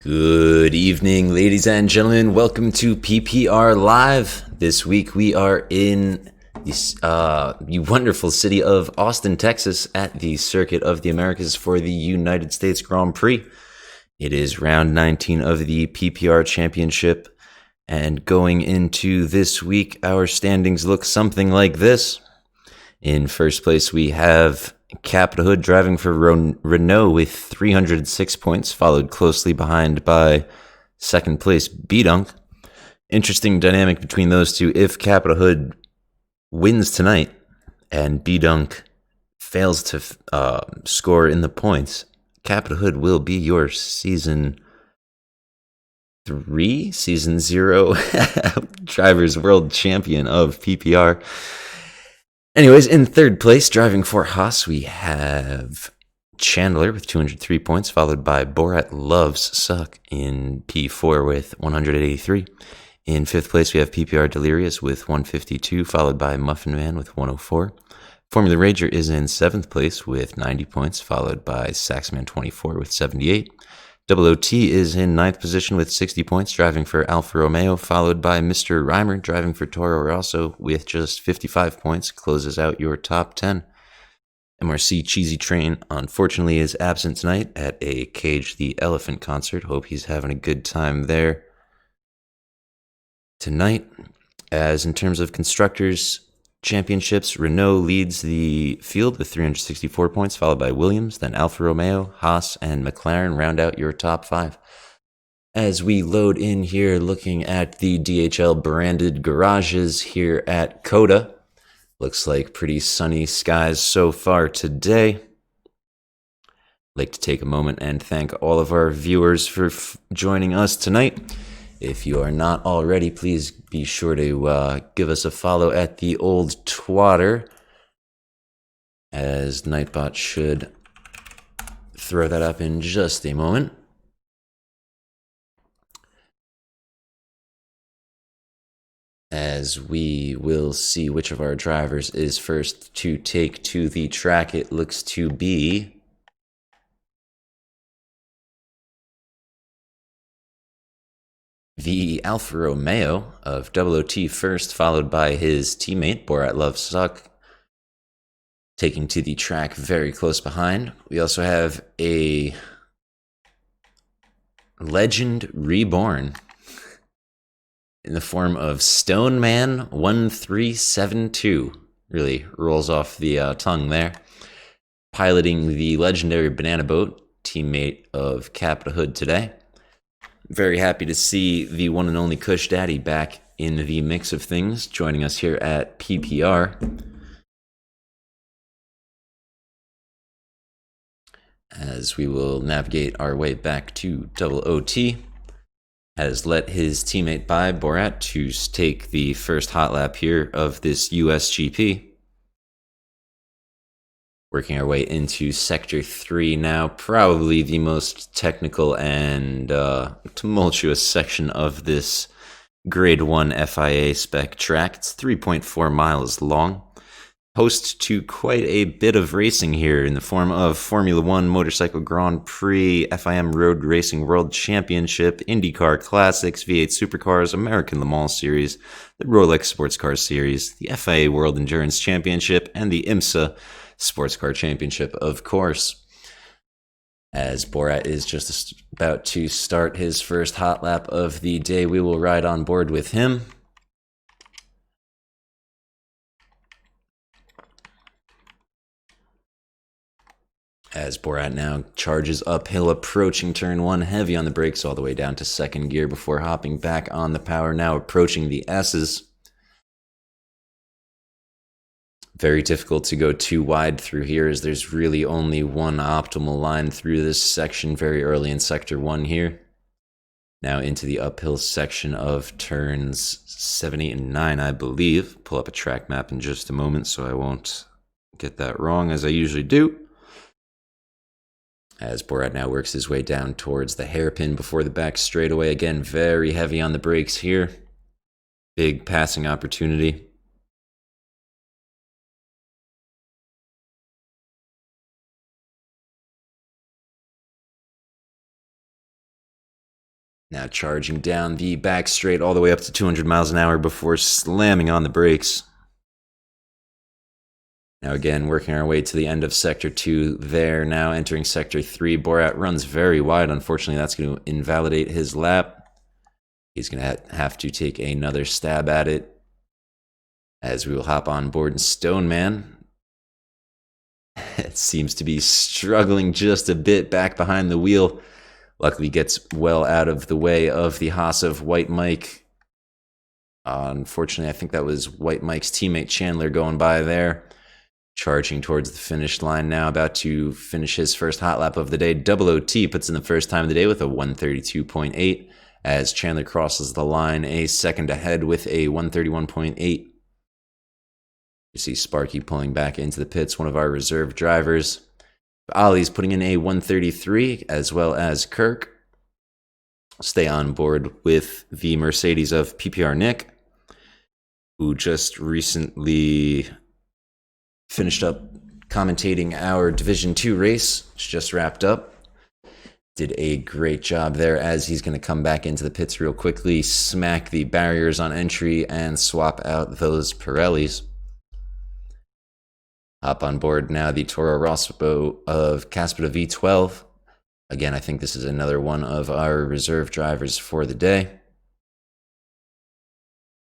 Good evening, ladies and gentlemen. Welcome to PPR Live. This week we are in the wonderful city of Austin, Texas, at the Circuit of the Americas for the United States Grand Prix. It is round 19 of the PPR Championship, and going into this week, our standings look something like this. In first place, we have Capita Hood driving for Renault with 306 points, followed closely behind by second place B-Dunk. Interesting dynamic between those two. If Capita Hood wins tonight and B-Dunk fails to score in the points, Capita Hood will be your season 0 Drivers World Champion of PPR. Anyways, in third place, driving for Haas, we have Chandler with 203 points, followed by Borat Loves Suck in P4 with 183. In fifth place, we have PPR Delirious with 152, followed by Muffin Man with 104. Formula Rager is in seventh place with 90 points, followed by Saxman 24 with 78. Double OT is in ninth position with 60 points, driving for Alfa Romeo, followed by Mr. Reimer, driving for Toro Rosso with just 55 points, closes out your top 10. MRC Cheesy Train, unfortunately, is absent tonight at a Cage the Elephant concert. Hope he's having a good time there tonight. As in terms of Constructors Championships, Renault leads the field with 364 points, followed by Williams, then Alfa Romeo, Haas, and McLaren round out your top 5. As we load in here, looking at the DHL branded garages here at COTA, looks like pretty sunny skies so far today. I'd like to take a moment and thank all of our viewers for joining us tonight. If you are not already, please be sure to give us a follow at the Old Twatter, as Nightbot should throw that up in just a moment. As we will see which of our drivers is first to take to the track, it looks to be the Alfa Romeo of Double OT first, followed by his teammate, Borat Love Suck, taking to the track very close behind. We also have a legend reborn in the form of Stoneman 1372. Really rolls off the tongue there. Piloting the legendary Banana Boat, teammate of Capita Hood today. Very happy to see the one and only Kush Daddy back in the mix of things, joining us here at PPR. As we will navigate our way back to Double OT, has let his teammate by Borat to take the first hot lap here of this USGP. Working our way into Sector 3 now, probably the most technical and tumultuous section of this Grade 1 FIA spec track. It's 3.4 miles long. Host to quite a bit of racing here in the form of Formula 1 Motorcycle Grand Prix, FIM Road Racing World Championship, IndyCar Classics, V8 Supercars, American Le Mans Series, the Rolex Sports Car Series, the FIA World Endurance Championship, and the IMSA Sports Car Championship, of course. As Borat is just about to start his first hot lap of the day, we will ride on board with him. As Borat now charges uphill, approaching turn 1, heavy on the brakes all the way down to second gear before hopping back on the power, now approaching the S's. Very difficult to go too wide through here, as there's really only one optimal line through this section very early in Sector 1 here. Now into the uphill section of turns 7, 8, and 9, I believe. Pull up a track map in just a moment so I won't get that wrong, as I usually do. As Borat now works his way down towards the hairpin before the back straightaway. Again, very heavy on the brakes here. Big passing opportunity. Now charging down the back straight all the way up to 200 miles an hour before slamming on the brakes. Now again, working our way to the end of Sector 2 there. Now entering Sector 3. Borat runs very wide. Unfortunately, that's going to invalidate his lap. He's going to have to take another stab at it, as we will hop on board Stoneman. It seems to be struggling just a bit back behind the wheel. Luckily gets well out of the way of the Haas of White Mike. Unfortunately, I think that was White Mike's teammate Chandler going by there. Charging towards the finish line now, about to finish his first hot lap of the day. Double OT puts in the first time of the day with a 132.8 as Chandler crosses the line a second ahead with a 131.8. You see Sparky pulling back into the pits, one of our reserve drivers. Ollie's putting in a 133, as well as Kirk. Stay on board with the Mercedes of PPR Nick, who just recently finished up commentating our Division 2 race, which just wrapped up. Did a great job there, as he's going to come back into the pits real quickly, smack the barriers on entry, and swap out those Pirellis. Hop on board now the Toro Rosso of Caspita V12. Again, I think this is another one of our reserve drivers for the day.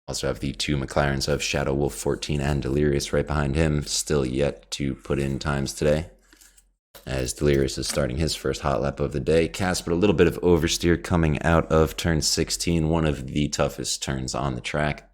Also have the two McLarens of Shadow Wolf 14 and Delirious right behind him, still yet to put in times today, as Delirious is starting his first hot lap of the day. Casper, a little bit of oversteer coming out of turn 16, one of the toughest turns on the track.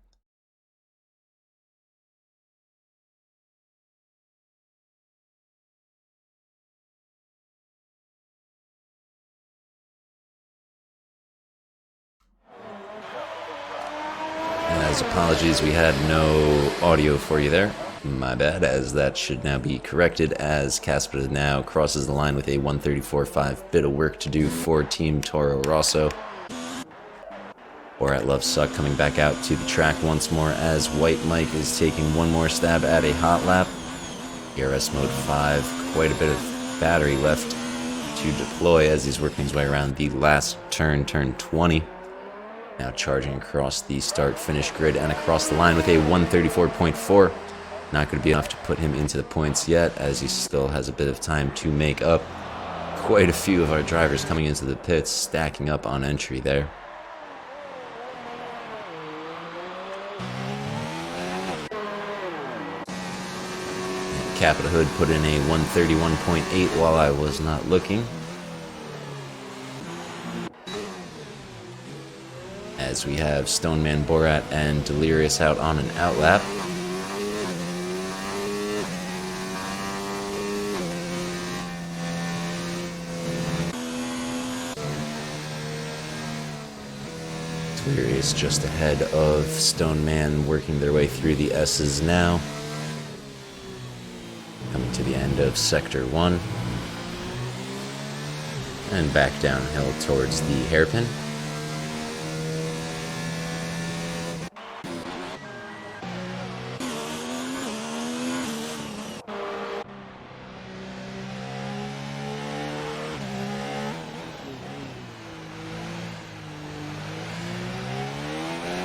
As apologies, we had no audio for you there. My bad, as that should now be corrected, as Casper now crosses the line with a 134.5. Bit of work to do for Team Toro Rosso. Borat Love Suck coming back out to the track once more, as White Mike is taking one more stab at a hot lap. ERS Mode 5, quite a bit of battery left to deploy as he's working his way around the last turn, turn 20. Now charging across the start-finish grid and across the line with a 134.4. Not going to be enough to put him into the points yet, as he still has a bit of time to make up. Quite a few of our drivers coming into the pits, stacking up on entry there. Capita Hood put in a 131.8 while I was not looking, as we have Stoneman, Borat, and Delirious out on an outlap. Delirious just ahead of Stoneman, working their way through the S's now. Coming to the end of Sector 1. And back downhill towards the hairpin.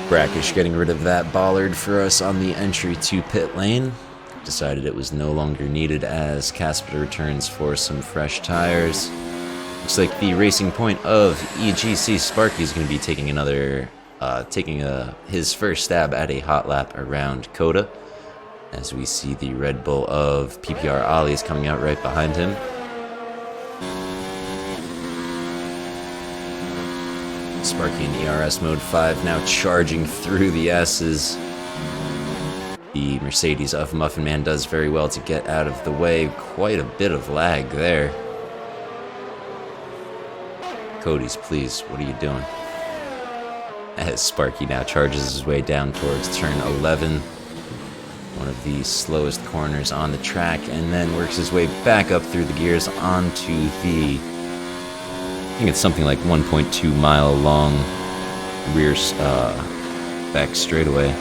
Brackish getting rid of that bollard for us on the entry to pit lane. Decided it was no longer needed as Casper returns for some fresh tires. Looks like the Racing Point of EGC Sparky is going to be taking his first stab at a hot lap around Coda, as we see the Red Bull of PPR Ollie's coming out right behind him. Sparky in ERS Mode 5 now charging through the S's. The Mercedes of Muffin Man does very well to get out of the way. Quite a bit of lag there. Cody's, please, what are you doing? As Sparky now charges his way down towards turn 11. One of the slowest corners on the track, and then works his way back up through the gears onto the, I think it's something like 1.2 mile long rear back straightaway.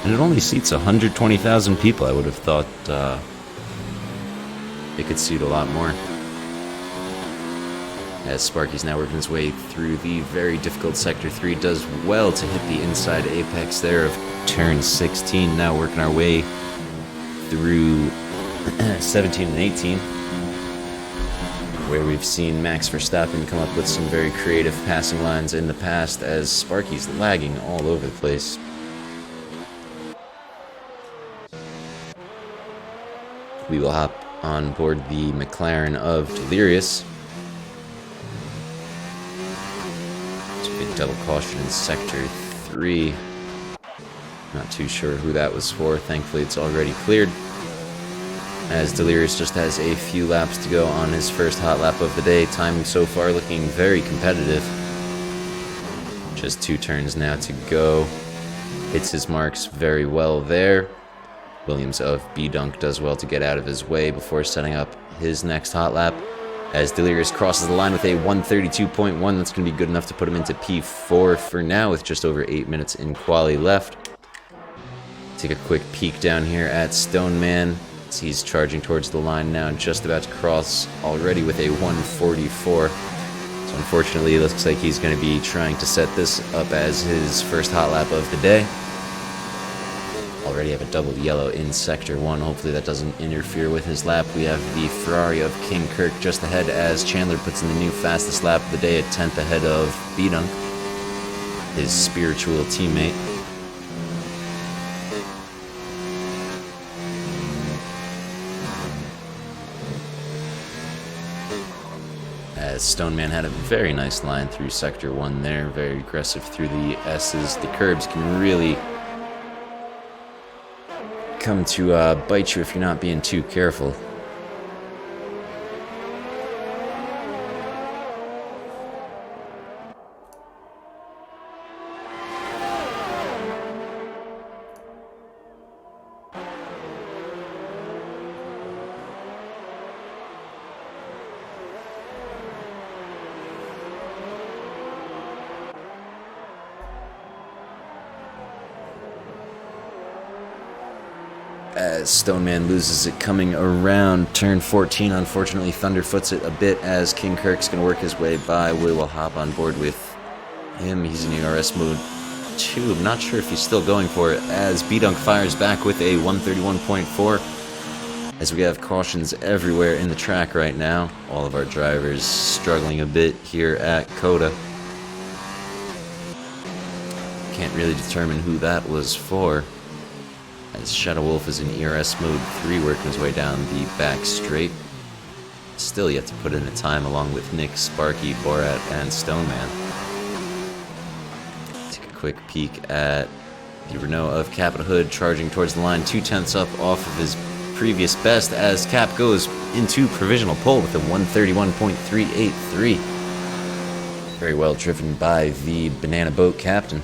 And it only seats 120,000 people. I would have thought it could suit a lot more. As Sparky's now working his way through the very difficult Sector 3, does well to hit the inside apex there of turn 16. Now working our way through 17 and 18, where we've seen Max Verstappen come up with some very creative passing lines in the past, as Sparky's lagging all over the place. We will hop on board the McLaren of Delirious. It's a big double caution in Sector 3. Not too sure who that was for. Thankfully, it's already cleared, as Delirious just has a few laps to go on his first hot lap of the day. Time so far looking very competitive. Just 2 turns now to go. Hits his marks very well there. Williams of B-Dunk does well to get out of his way before setting up his next hot lap, as Delirious crosses the line with a 132.1. That's going to be good enough to put him into P4 for now, with just over 8 minutes in quali left. Take a quick peek down here at Stoneman. He's charging towards the line now, just about to cross already with a 144. So unfortunately, it looks like he's going to be trying to set this up as his first hot lap of the day. Already have a double yellow in Sector 1. Hopefully that doesn't interfere with his lap. We have the Ferrari of King Kirk just ahead, as Chandler puts in the new fastest lap of the day at 10th ahead of B-Dunk, his spiritual teammate. As Stoneman had a very nice line through Sector 1 there, very aggressive through the S's. The curbs can really come to bite you if you're not being too careful. As Stoneman loses it coming around turn 14. Unfortunately, Thunderfoots it a bit, as King Kirk's going to work his way by. We will hop on board with him. He's in ERS mode 2. I'm not sure if he's still going for it, as B-Dunk fires back with a 131.4. As we have cautions everywhere in the track right now. All of our drivers struggling a bit here at Coda. Can't really determine who that was for, as Shadow Wolf is in ERS mode 3, working his way down the back straight. Still yet to put in a time, along with Nick, Sparky, Borat, and Stoneman. Take a quick peek at the Renault of Capitol Hood, charging towards the line, 2/10 up off of his previous best, as Cap goes into provisional pole with a 131.383. Very well driven by the Banana Boat captain.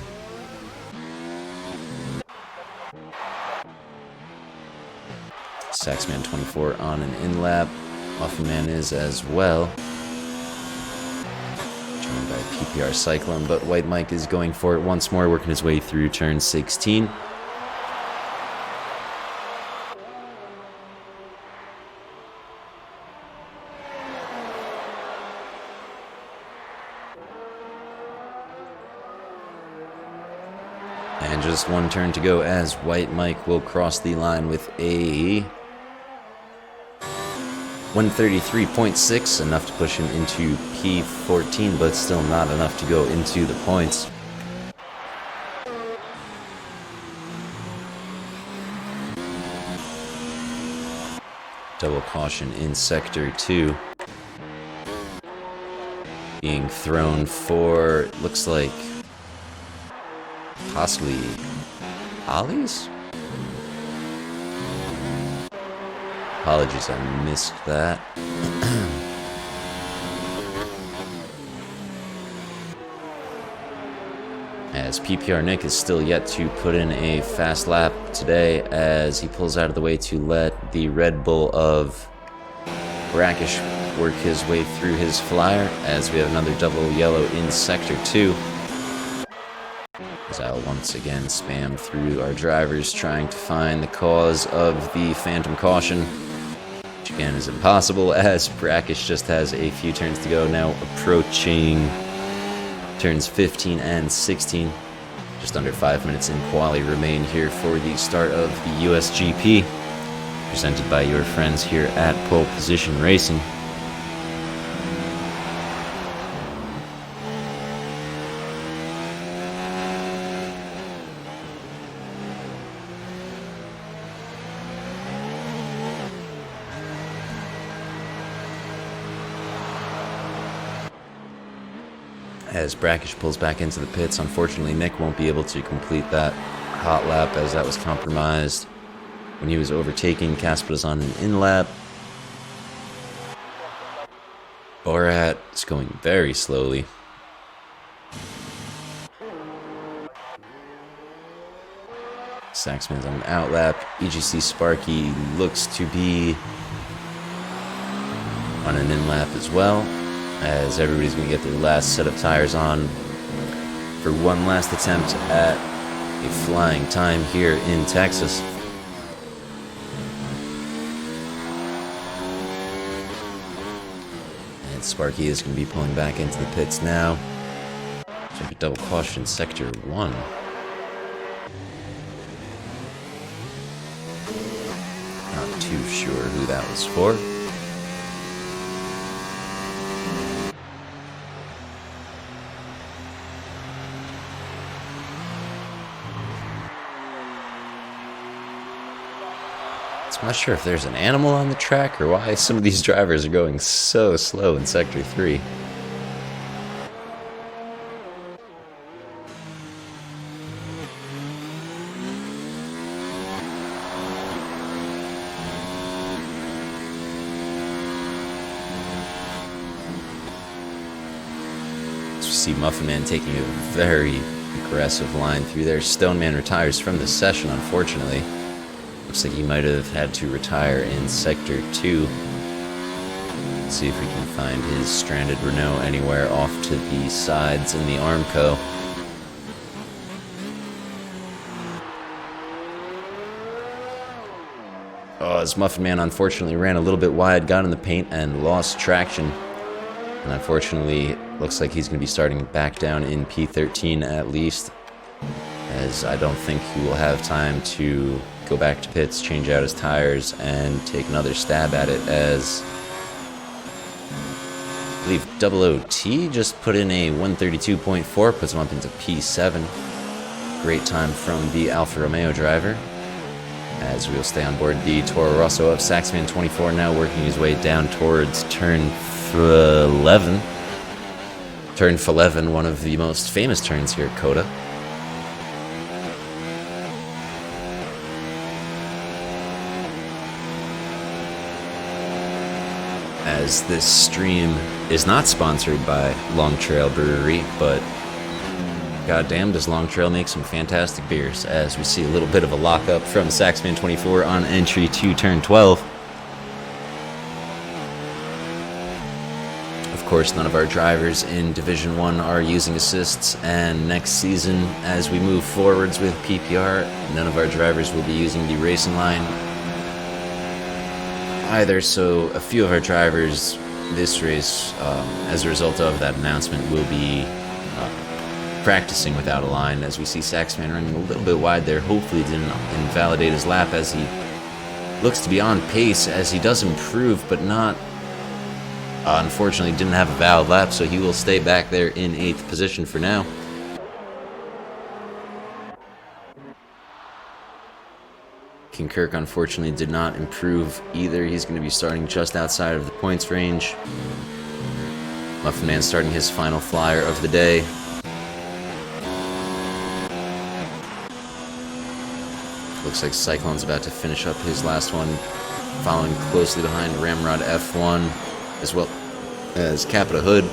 Saxman 24 on an in-lap. Muffin is as well. Joined by PPR Cyclone, but White Mike is going for it once more, working his way through turn 16. And just one turn to go, as White Mike will cross the line with a 133.6, enough to push him into P14, but still not enough to go into the points. Double caution in Sector 2. Being thrown for, looks like, possibly ollies? Apologies, I missed that. As PPR Nick is still yet to put in a fast lap today, as he pulls out of the way to let the Red Bull of Brackish work his way through his flyer, as we have another double yellow in Sector 2. As I'll once again spam through our drivers, trying to find the cause of the Phantom Caution. again is impossible as Brackish just has a few turns to go now, approaching turns 15 and 16. Just under 5 minutes in quali remain here for the start of the USGP, presented by your friends here at Pole Position Racing. As Brackish pulls back into the pits, unfortunately Nick won't be able to complete that hot lap as that was compromised when he was overtaking. Casper is on an in lap. Borat is going very slowly. Saxman's on an out lap. EGC Sparky looks to be on an in lap as well, as everybody's going to get their last set of tires on for one last attempt at a flying time here in Texas. And Sparky is going to be pulling back into the pits now. Check a double caution, sector 1. Not too sure who that was for. I'm not sure if there's an animal on the track or why some of these drivers are going so slow in Sector 3. So we see Muffin Man taking a very aggressive line through there. Stone Man retires from the session, unfortunately. Looks like he might have had to retire in Sector 2. Let's see if we can find his stranded Renault anywhere off to the sides in the Armco. Oh, as Muffin Man unfortunately ran a little bit wide, got in the paint, and lost traction. And unfortunately, looks like he's going to be starting back down in P13 at least, as I don't think he will have time to go back to pits, change out his tires, and take another stab at it, as I believe Double OT just put in a 132.4, puts him up into P7. Great time from the Alfa Romeo driver, as we'll stay on board the Toro Rosso of Saxman 24, now working his way down towards turn 11. Turn 11, one of the most famous turns here at COTA. As this stream is not sponsored by Long Trail Brewery, but goddamn does Long Trail make some fantastic beers, as we see a little bit of a lockup from Saxman 24 on entry to turn 12. Of course, none of our drivers in Division 1 are using assists, and next season, as we move forwards with PPR, none of our drivers will be using the racing line either, so a few of our drivers this race, as a result of that announcement, will be practicing without a line, as we see Saxman running a little bit wide there. Hopefully didn't invalidate his lap, as he looks to be on pace, as he does improve, but not, unfortunately didn't have a valid lap, so he will stay back there in 8th position for now. Kirk unfortunately did not improve either. He's going to be starting just outside of the points range. Muffin Man starting his final flyer of the day. Looks like Cyclone's about to finish up his last one, following closely behind Ramrod F1, as well as Capita Hood.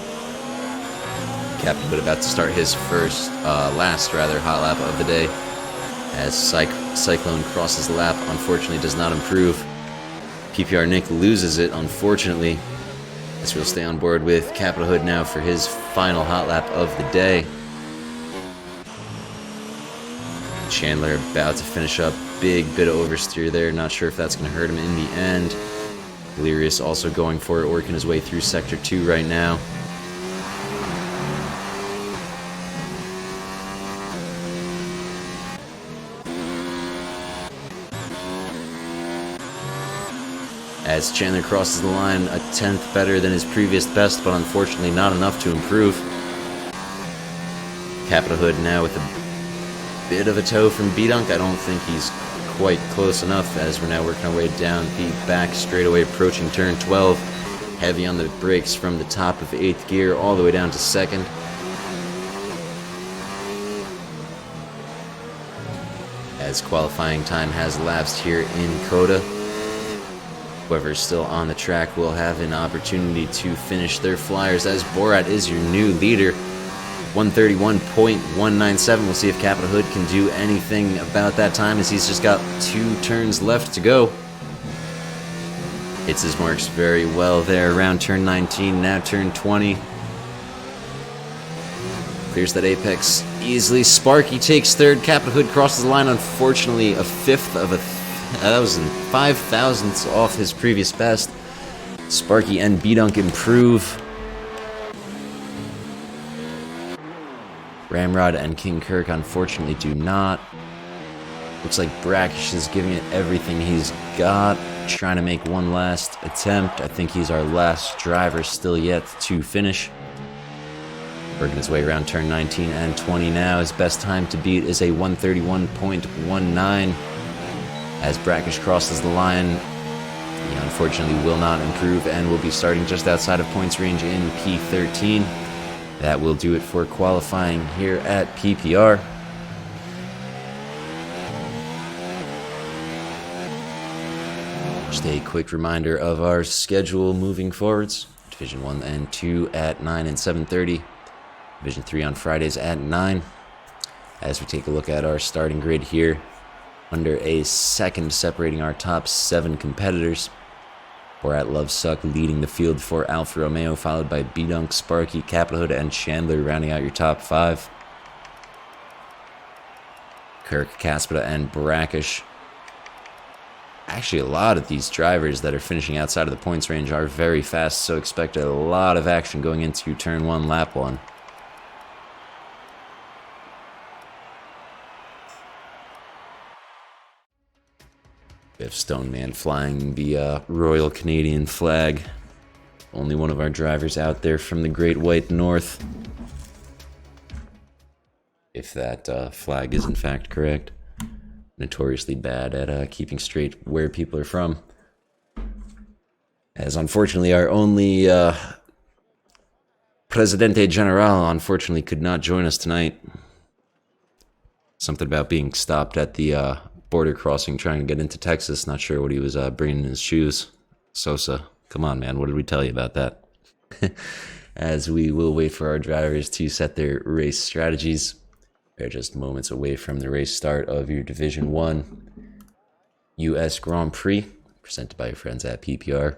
Captain Hood about to start his last hot lap of the day, as Cyclone crosses the lap, unfortunately does not improve. PPR Nick loses it, unfortunately, as we'll stay on board with Capita Hood now for his final hot lap of the day. Chandler about to finish up, big bit of oversteer there, not sure if that's going to hurt him in the end. Delirious also going for it, working his way through Sector 2 right now. As Chandler crosses the line, a 10th better than his previous best, but unfortunately not enough to improve. Capitol Hood now with a bit of a toe from B-Dunk. I don't think he's quite close enough, as we're now working our way down the back straightaway, approaching turn 12. Heavy on the brakes from the top of 8th gear all the way down to 2nd. As qualifying time has elapsed here in COTA, whoever's still on the track will have an opportunity to finish their flyers, as Borat is your new leader. 131.197. We'll see if Capitol Hood can do anything about that time, as he's just got 2 turns left to go. Hits his marks very well there around turn 19, now turn 20. Clears that apex easily. Sparky takes 3rd. Capitol Hood crosses the line, unfortunately a 5th of a that was 5 thousandths off his previous best. Sparky and B-Dunk improve. Ramrod and King Kirk unfortunately do not. Looks like Brackish is giving it everything he's got, trying to make one last attempt. I think he's our last driver still yet to finish. Working his way around turn 19 and 20 now. His best time to beat is a 131.19. As Brackish crosses the line, he unfortunately will not improve and will be starting just outside of points range in P13. That will do it for qualifying here at PPR. Just a quick reminder of our schedule moving forwards. Division 1 and 2 at 9 and 7:30. Division 3 on Fridays at 9. As we take a look at our starting grid here, under a second separating our top 7 competitors. Borat Love Suck leading the field for Alfa Romeo, followed by B-Dunk, Sparky, Capitol Hood, and Chandler rounding out your top 5. Kirk, Caspita, and Brackish. Actually, a lot of these drivers that are finishing outside of the points range are very fast, so expect a lot of action going into turn 1, lap 1. We have Stoneman flying the Royal Canadian flag. Only one of our drivers out there from the Great White North. If that flag is in fact correct. Notoriously bad at keeping straight where people are from. As unfortunately our only Presidente General unfortunately could not join us tonight. Something about being stopped at the border crossing trying to get into Texas. Not sure what he was bringing in his shoes. Sosa, come on, man. What did we tell you about that? As we will wait for our drivers to set their race strategies. They're just moments away from the race start of your Division 1 U.S. Grand Prix, presented by your friends at PPR.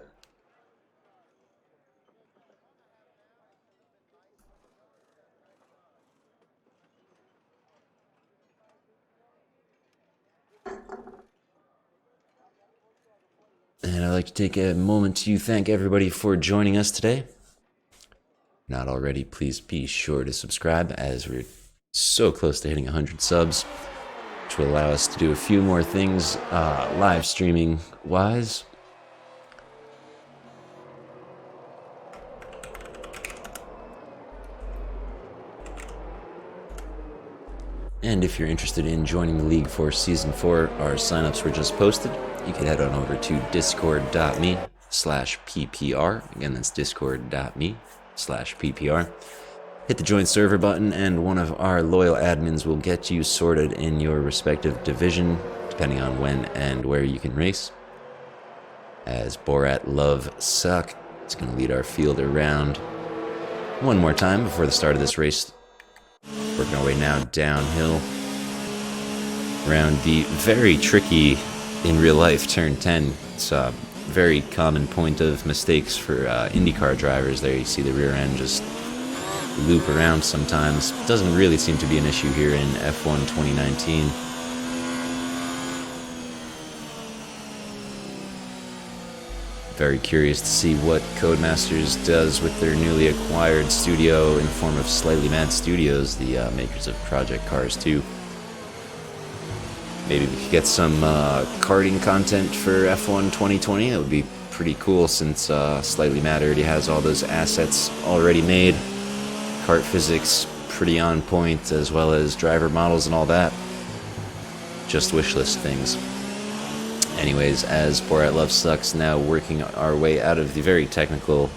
And I'd like to take a moment to thank everybody for joining us today. If not already, please be sure to subscribe, as we're so close to hitting 100 subs, which will allow us to do a few more things live streaming wise. And if you're interested in joining the league for Season 4, our signups were just posted. You can head on over to discord.me/ppr. Again, that's discord.me/ppr. Hit the join server button, and one of our loyal admins will get you sorted in your respective division, depending on when and where you can race. As Borat Love Suck is going to lead our field around one more time before the start of this race. Working our way now downhill around the very tricky, in real life, turn 10. It's a very common point of mistakes for IndyCar drivers. There you see the rear end just loop around sometimes. Doesn't really seem to be an issue here in F1 2019. Very curious to see what Codemasters does with their newly acquired studio in the form of Slightly Mad Studios, the makers of Project Cars 2. Maybe we could get some karting content for F1 2020. That would be pretty cool since Slightly Mad already has all those assets already made. Kart physics pretty on point, as well as driver models and all that. Just wishlist things. Anyways, as Borat Love Sucks now working our way out of the very technical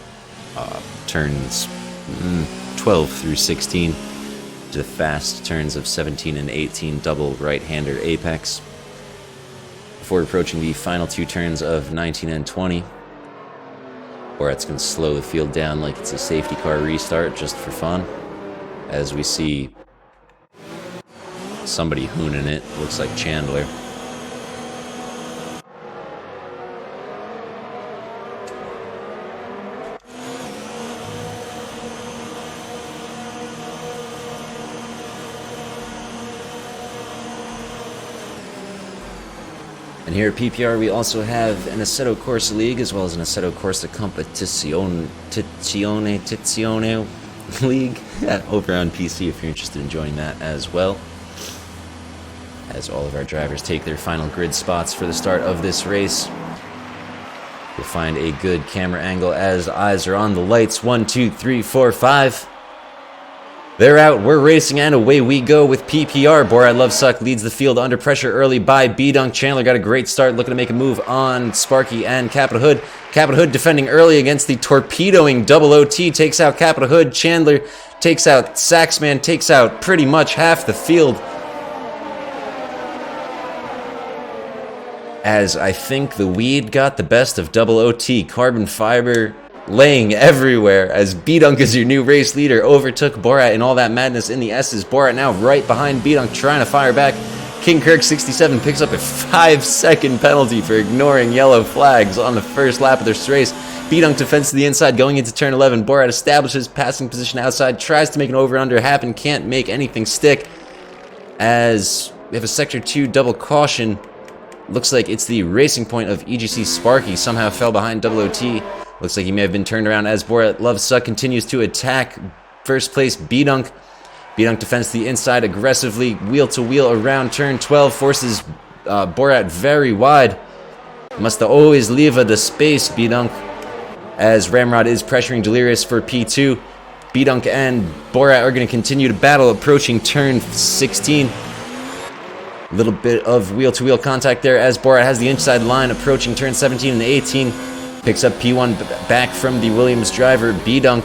turns 12 through 16 to the fast turns of 17 and 18 double right-hander apex. Before approaching the final two turns of 19 and 20, Borat's going to slow the field down like it's a safety car restart just for fun. As we see somebody hooning it, looks like Chandler. And here at PPR, we also have an Assetto Corsa League, as well as an Assetto Corsa Competizione League over on PC if you're interested in joining that as well. As all of our drivers take their final grid spots for the start of this race. We'll find a good camera angle as eyes are on the lights. 1, 2, 3, 4, 5. They're out, we're racing, and away we go with PPR. Borat Love Suck leads the field under pressure early by B-Dunk. Chandler got a great start, looking to make a move on Sparky and Capital Hood. Capital Hood defending early against the torpedoing Double OT, takes out Capital Hood. Chandler takes out Saxman, takes out pretty much half the field. As I think the weed got the best of Double OT. Carbon fiber laying everywhere as B-Dunk is your new race leader, overtook Borat in all that madness in the S's. Borat now right behind B-Dunk trying to fire back. King Kirk 67 picks up a 5-second penalty for ignoring yellow flags on the first lap of this race. B-Dunk defends to the inside going into turn 11. Borat establishes passing position outside, tries to make an over-under happen, can't make anything stick. As we have a sector 2 double caution. Looks like it's the racing point of EGC Sparky, somehow fell behind Double OT. Looks like he may have been turned around as Borat Love Suck continues to attack first place B-Dunk. B-Dunk defends the inside aggressively, wheel to wheel around turn 12, forces Borat very wide. Must always leave the space, B-Dunk, as Ramrod is pressuring Delirious for P2. B-Dunk and Borat are going to continue to battle approaching turn 16. A little bit of wheel-to-wheel contact there as Borat has the inside line approaching turn 17 and 18. Picks up P1 back from the Williams driver, B-Dunk.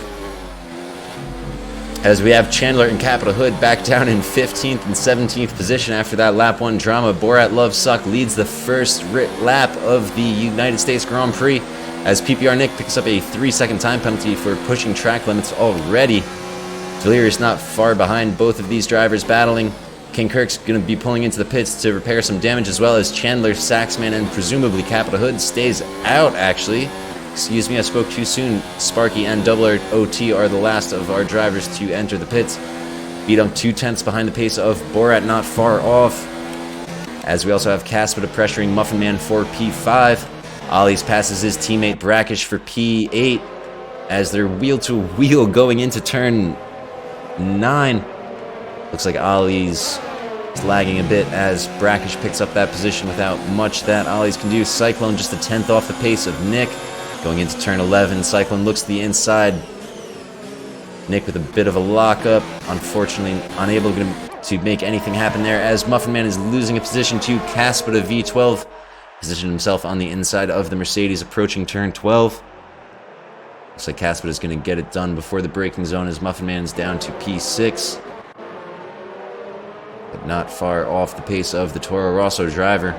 As we have Chandler and Capital Hood back down in 15th and 17th position after that lap 1 drama. Borat Love Suck leads the first lap of the United States Grand Prix as PPR Nick picks up a 3-second time penalty for pushing track limits already. Delirious not far behind both of these drivers battling. King Kirk's going to be pulling into the pits to repair some damage, as well as Chandler, Saxman, and presumably Capital Hood stays out, actually. Excuse me, I spoke too soon. Sparky and Double OT are the last of our drivers to enter the pits. B-Dunk 2/10 behind the pace of Borat, not far off. As we also have Caspita pressuring Muffin Man for P5. Ollie's passes his teammate Brackish for P8 as they're wheel-to-wheel going into turn 9. Looks like Ollie's lagging a bit as Brackish picks up that position without much that Ollie's can do. Cyclone just a 10th off the pace of Nick. Going into turn 11, Cyclone looks to the inside. Nick with a bit of a lockup. Unfortunately, unable to make anything happen there as Muffin Man is losing a position to Caspita V12. Positioned himself on the inside of the Mercedes approaching turn 12. Looks like Caspita is going to get it done before the braking zone as Muffin Man is down to P6. But not far off the pace of the Toro Rosso driver.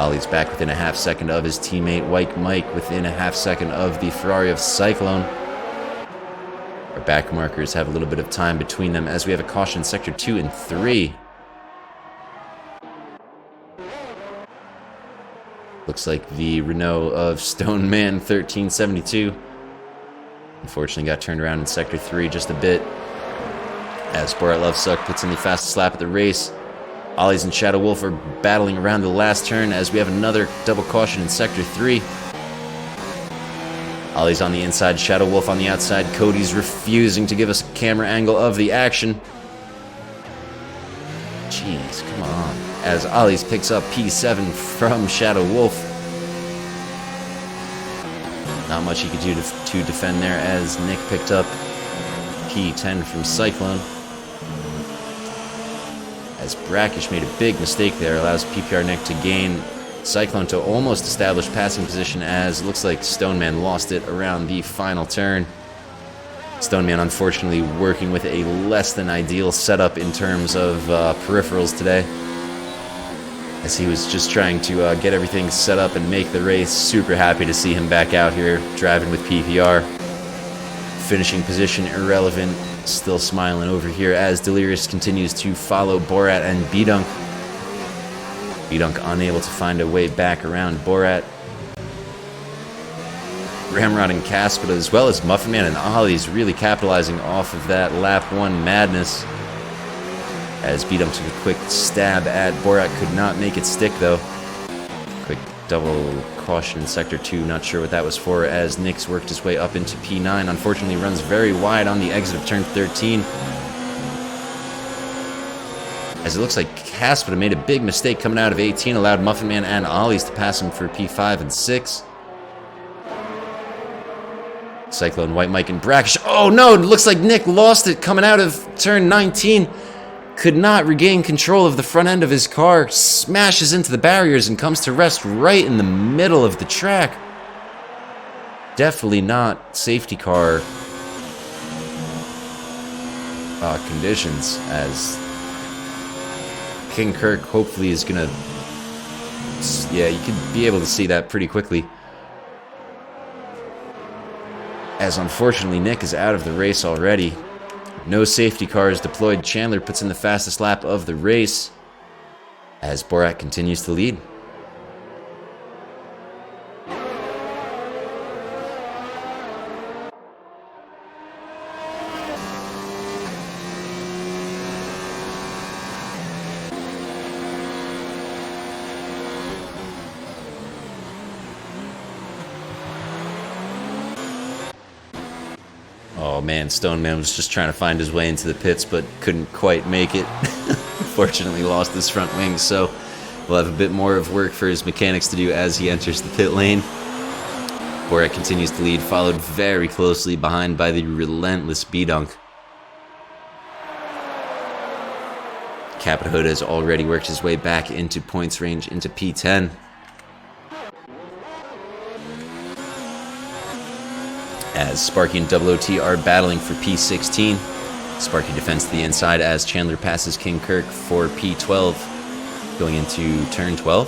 Ollie's back within a half second of his teammate White Mike, within a half second of the Ferrari of Cyclone. Our back markers have a little bit of time between them as we have a caution sector 2 and 3. Looks like the Renault of Stoneman 1372 unfortunately got turned around in sector 3 just a bit. As Borat Love Suck puts in the fastest lap of the race. Ollie's and Shadow Wolf are battling around the last turn as we have another double caution in sector 3. Ollie's on the inside, Shadow Wolf on the outside. Cody's refusing to give us a camera angle of the action. Jeez, come on. As Ollie's picks up P7 from Shadow Wolf. Not much he could do to defend there, as Nick picked up P10 from Cyclone. As Brackish made a big mistake there, allows PPR Nick to gain Cyclone to almost establish passing position, as it looks like Stoneman lost it around the final turn. Stoneman unfortunately working with a less than ideal setup in terms of peripherals today, as he was just trying to get everything set up and make the race. Super happy to see him back out here driving with PPR. Finishing position irrelevant, still smiling over here as Delirious continues to follow Borat and B-Dunk. B-Dunk unable to find a way back around Borat. Ramrod and Caspita, as well as Muffin Man and Ollie's, really capitalizing off of that lap 1 madness. As B-Dunk took a quick stab at Borat, could not make it stick though. Quick double caution in Sector 2, not sure what that was for, as Nix worked his way up into P9. Unfortunately runs very wide on the exit of turn 13. As it looks like Caspita made a big mistake coming out of 18, allowed Muffin Man and Ollie's to pass him for P5 and 6. Cyclone, White Mike, and Brackish. Oh no, it looks like Nick lost it coming out of turn 19. Could not regain control of the front end of his car, smashes into the barriers and comes to rest right in the middle of the track. Definitely not safety car conditions, as King Kirk hopefully is gonna, yeah, you could be able to see that pretty quickly. As unfortunately Nick is out of the race already. No safety cars deployed. Chandler puts in the fastest lap of the race, as Borat continues to lead. Oh man, Stoneman was just trying to find his way into the pits, but couldn't quite make it. Fortunately lost his front wing, so we'll have a bit more of work for his mechanics to do as he enters the pit lane. Borat continues to lead, followed very closely behind by the relentless B-Dunk. Capita Hood has already worked his way back into points range, into P10. As Sparky and Double OT are battling for P16. Sparky defends to the inside as Chandler passes King Kirk for P12, going into turn 12.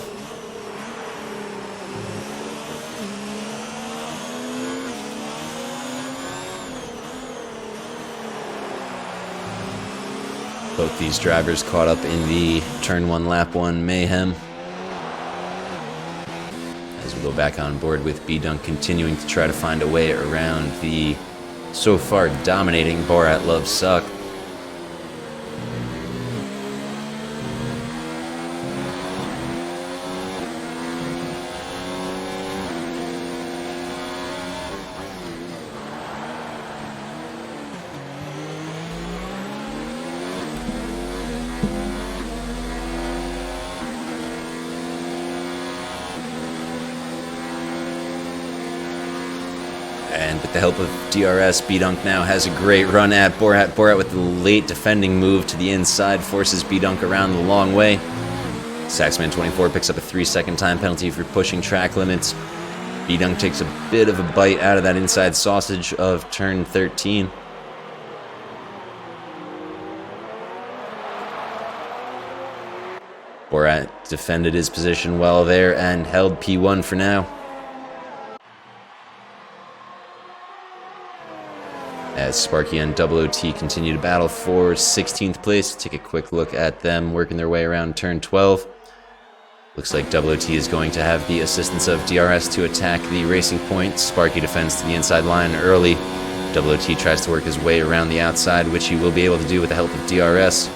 Both these drivers caught up in the turn 1, lap 1 mayhem. As we go back on board with B-Dunk continuing to try to find a way around the so far dominating Borat Love Suck. And with the help of DRS, B-Dunk now has a great run at Borat. Borat with the late defending move to the inside forces B-Dunk around the long way. Saxman24 picks up a 3-second time penalty for pushing track limits. B-Dunk takes a bit of a bite out of that inside sausage of turn 13. Borat defended his position well there and held P1 for now. As Sparky and Double OT continue to battle for 16th place, take a quick look at them working their way around turn 12. Looks like Double OT is going to have the assistance of DRS to attack the racing point. Sparky defends to the inside line early. Double OT tries to work his way around the outside, which he will be able to do with the help of DRS.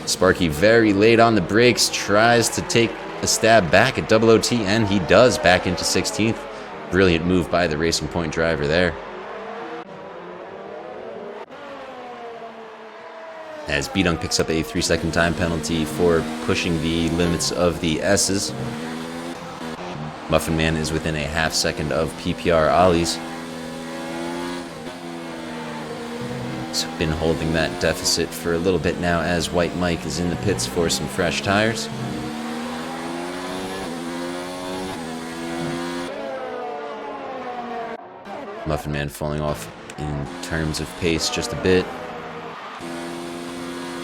Sparky very late on the brakes, tries to take a stab back at Double OT, and he does, back into 16th. Brilliant move by the Racing Point driver there. As B-Dunk picks up a 3-second time penalty for pushing the limits of the S's. Muffin Man is within a half second of PPR Ollie's. He's been holding that deficit for a little bit now as White Mike is in the pits for some fresh tires. Muffin Man falling off in terms of pace just a bit.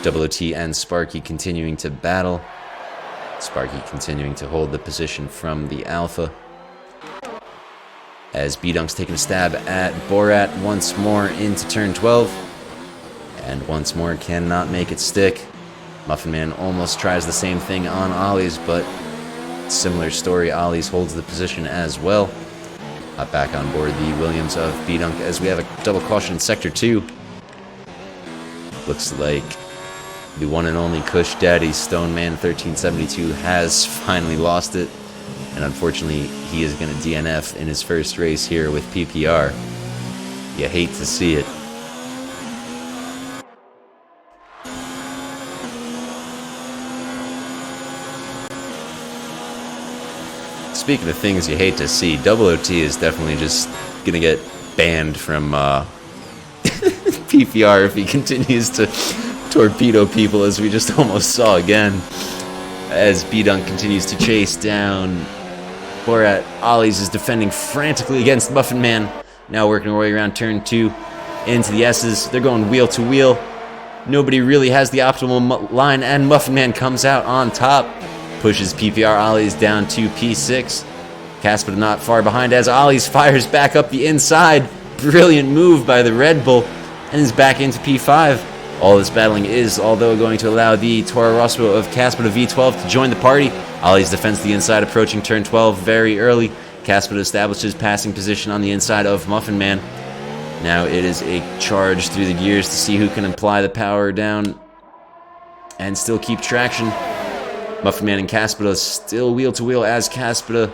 Double OT and Sparky continuing to battle. Sparky continuing to hold the position from the Alpha. As B-Dunk's taking a stab at Borat once more into turn 12. And once more cannot make it stick. Muffin Man almost tries the same thing on Ollie's, but similar story. Ollie's holds the position as well. Back on board the Williams of B-Dunk as we have a double caution in Sector 2. Looks like the one and only Kush Daddy Stoneman 1372 has finally lost it. And unfortunately, he is going to DNF in his first race here with PPR. You hate to see it. Speaking of things you hate to see, Double OT is definitely just going to get banned from PPR if he continues to torpedo people, as we just almost saw again. As B-Dunk continues to chase down Borat, Ollie's is defending frantically against Muffin Man. Now working our way around turn 2 into the S's. They're going wheel to wheel. Nobody really has the optimal line, and Muffin Man comes out on top. Pushes PPR Ollie's down to P6. Casper not far behind as Ollie's fires back up the inside. Brilliant move by the Red Bull, and is back into P5. All this battling is, although, going to allow the Toro Rosso of Casper V12 to join the party. Ollie's defends the inside, approaching turn 12 very early. Casper establishes passing position on the inside of Muffin Man. Now it is a charge through the gears to see who can apply the power down and still keep traction. Muffin Man and Caspita still wheel to wheel as Caspita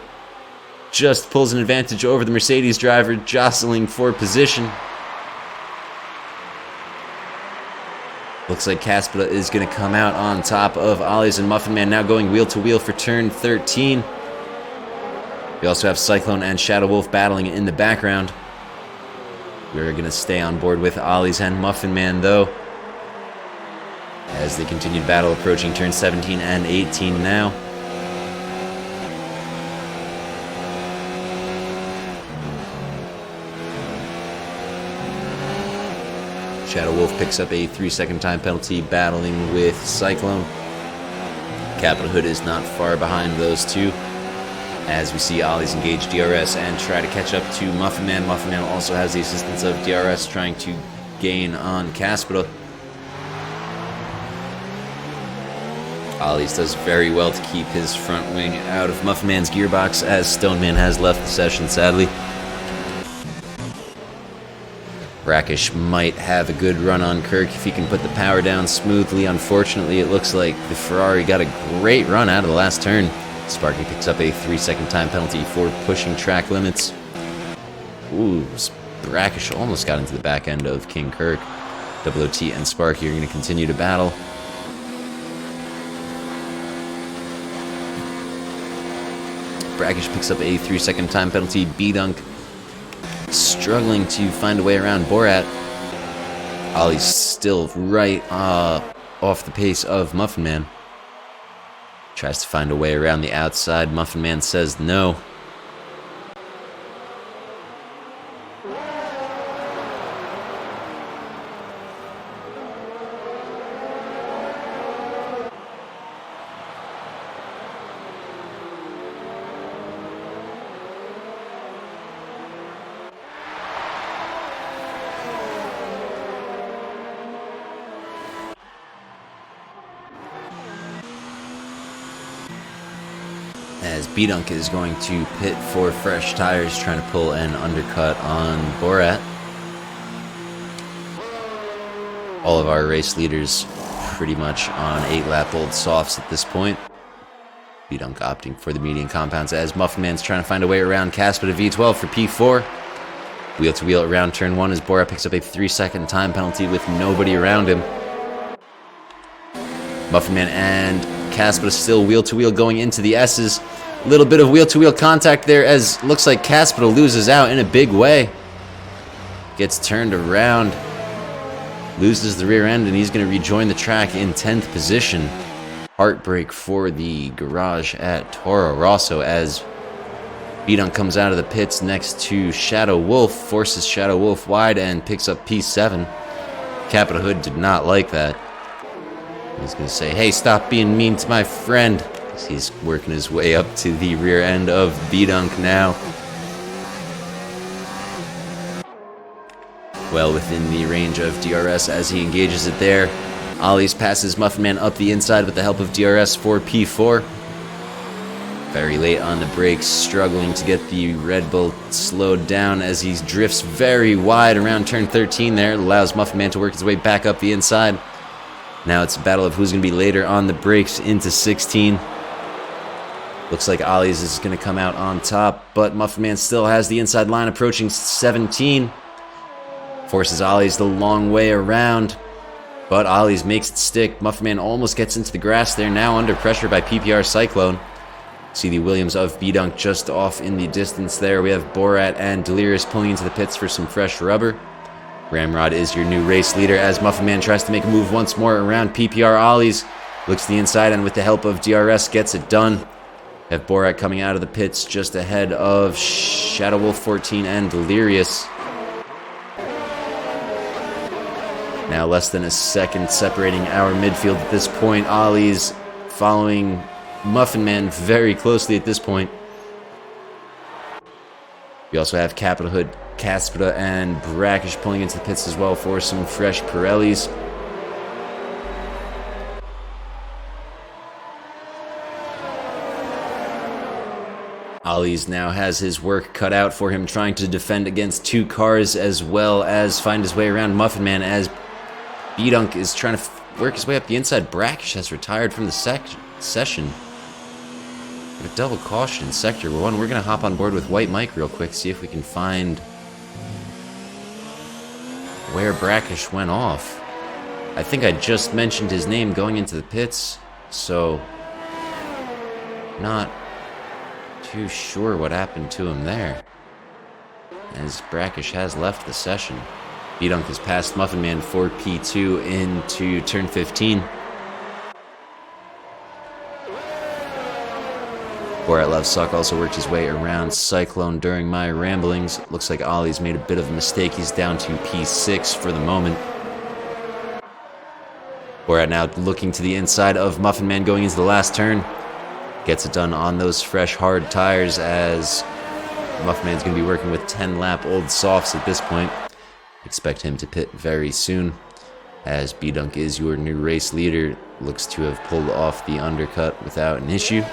just pulls an advantage over the Mercedes driver, jostling for position. Looks like Caspita is going to come out on top of Ollie's, and Muffin Man now going wheel to wheel for turn 13. We also have Cyclone and Shadow Wolf battling in the background. We're going to stay on board with Ollie's and Muffin Man, though, as they continue battle, approaching turn 17 and 18 now. Shadow Wolf picks up a 3-second time penalty, battling with Cyclone. Capital Hood is not far behind those two, as we see Ollie's engage DRS and try to catch up to Muffin Man. Muffin Man also has the assistance of DRS, trying to gain on Caspita. Ollie's does very well to keep his front wing out of Muffin Man's gearbox, as Stoneman has left the session, sadly. Brackish might have a good run on Kirk if he can put the power down smoothly. Unfortunately, it looks like the Ferrari got a great run out of the last turn. Sparky picks up a 3-second time penalty for pushing track limits. Ooh, Brackish almost got into the back end of King Kirk. Double OT and Sparky are going to continue to battle. Brackish picks up a 3-second time penalty. B-Dunk struggling to find a way around Borat. Ollie's still right off the pace of Muffin Man. Tries to find a way around the outside. Muffin Man says no. As B-Dunk is going to pit for fresh tires, trying to pull an undercut on Borat. All of our race leaders pretty much on 8-lap old softs at this point. B-Dunk opting for the median compounds as Muffin Man's trying to find a way around Casper to V12 for P4. Wheel to wheel around turn 1 as Borat picks up a 3-second time penalty with nobody around him. Muffin Man and Casper still wheel to wheel going into the S's. A little bit of wheel to wheel contact there as looks like Casper loses out in a big way. Gets turned around, loses the rear end, and he's going to rejoin the track in 10th position. Heartbreak for the garage at Toro Rosso as B-Dunk comes out of the pits next to Shadow Wolf, forces Shadow Wolf wide and picks up P7. Capitol Hood did not like that. He's going to say, hey, stop being mean to my friend. He's working his way up to the rear end of B-Dunk now. Well within the range of DRS as he engages it there. Ollie's passes Muffin Man up the inside with the help of DRS for P4. Very late on the brakes, struggling to get the Red Bull slowed down as he drifts very wide around turn 13 there. It allows Muffin Man to work his way back up the inside. Now it's a battle of who's going to be later on the brakes into 16. Looks like Ollie's is going to come out on top, but Muffin Man still has the inside line approaching 17. Forces Ollie's the long way around, but Ollie's makes it stick. Muffin Man almost gets into the grass there, now under pressure by PPR Cyclone. See the Williams of B-Dunk just off in the distance there. We have Borat and Delirious pulling into the pits for some fresh rubber. Ramrod is your new race leader as Muffin Man tries to make a move once more around PPR Ollie's. Looks to the inside and with the help of DRS gets it done. We have Borat coming out of the pits just ahead of Shadow Wolf 14 and Delirious. Now less than a second separating our midfield at this point. Ollie's following Muffin Man very closely at this point. We also have Capitol Hood, Caspita, and Brackish pulling into the pits as well for some fresh Pirellis. Ollie's now has his work cut out for him, trying to defend against two cars as well as find his way around Muffin Man as B-Dunk is trying to work his way up the inside. Brackish has retired from the session. A double caution in Sector 1. We're going to hop on board with White Mike real quick, see if we can find where Brackish went off. I think I just mentioned his name going into the pits, so not too sure what happened to him there, as Brackish has left the session. B-Dunk has passed Muffin Man for P2 into turn 15. Borat Love Suck also worked his way around Cyclone during my ramblings. Looks like Ollie's made a bit of a mistake. He's down to P6 for the moment. Borat now looking to the inside of Muffin Man going into the last turn. Gets it done on those fresh hard tires as Muffin Man's going to be working with 10-lap old softs at this point. Expect him to pit very soon as B-Dunk is your new race leader. Looks to have pulled off the undercut without an issue.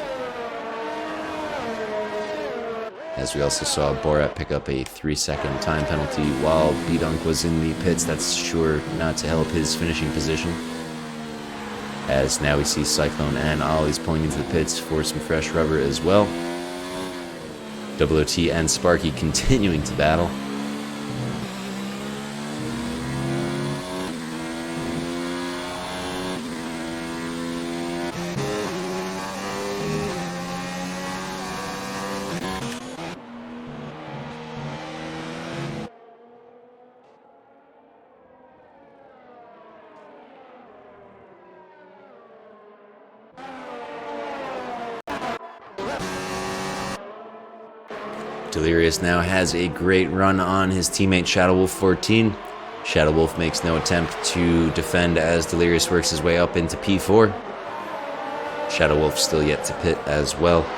As we also saw Borat pick up a 3-second time penalty while B-Dunk was in the pits. That's sure not to help his finishing position. As now we see Cyclone and Ollie's pulling into the pits for some fresh rubber as well. OOT and Sparky continuing to battle. Delirious now has a great run on his teammate Shadow Wolf 14. Shadow Wolf makes no attempt to defend as Delirious works his way up into P4. Shadow Wolf still yet to pit as well.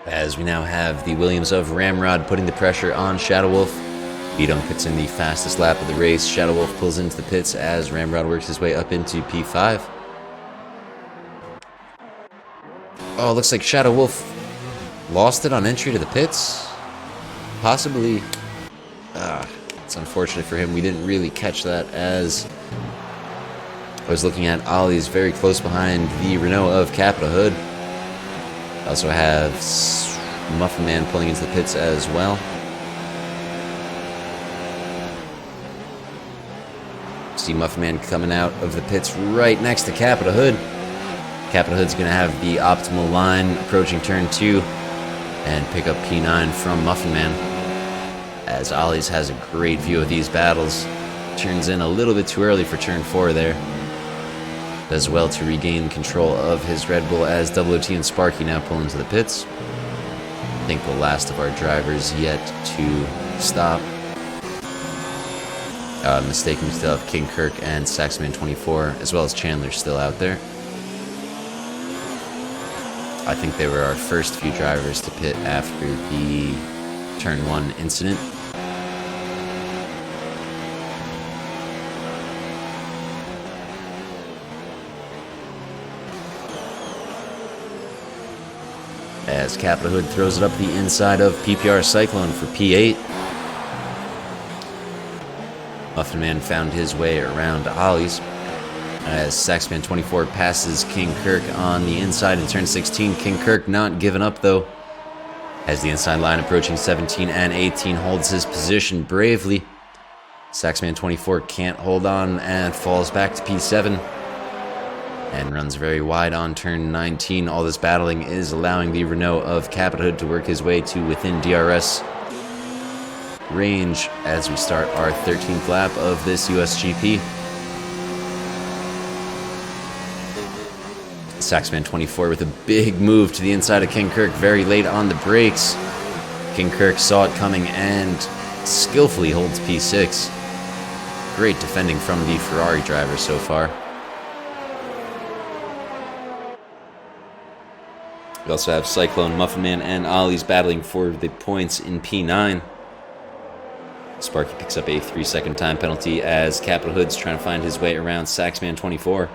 As we now have the Williams of Ramrod putting the pressure on Shadow Wolf. B-Dunk puts in the fastest lap of the race. Shadow Wolf pulls into the pits as Ramrod works his way up into P5. Oh, it looks like Shadow Wolf lost it on entry to the pits. Possibly. It's unfortunate for him. We didn't really catch that as I was looking at Ollie's very close behind the Renault of Capitol Hood. I also have Muffin Man pulling into the pits as well. See Muffin Man coming out of the pits right next to Capitol Hood. Capitol Hood's going to have the optimal line approaching turn 2 and pick up P9 from Muffin Man. As Ollie's has a great view of these battles. Turns in a little bit too early for turn 4 there. Does well to regain control of his Red Bull as Double OT and Sparky now pull into the pits. I think the last of our drivers yet to stop. Mistaken, we still have King Kirk and Saxman 24, as well as Chandler still out there. I think they were our first few drivers to pit after the turn 1 incident. As Capitol Hood throws it up the inside of PPR Cyclone for P8. Muffin Man found his way around Ollie's. As Saxman 24 passes King Kirk on the inside in turn 16. King Kirk not giving up though. As the inside line approaching 17 and 18 holds his position bravely. Saxman 24 can't hold on and falls back to P7. And runs very wide on turn 19. All this battling is allowing the Renault of Capitol Hood to work his way to within DRS range as we start our 13th lap of this USGP. Saxman 24 with a big move to the inside of King Kirk very late on the brakes. King Kirk saw it coming and skillfully holds P6. Great defending from the Ferrari driver so far. We also have Cyclone, Muffin Man, and Ollie's battling for the points in P9. Sparky picks up a 3-second time penalty as Capitol Hood's trying to find his way around Saxman 24.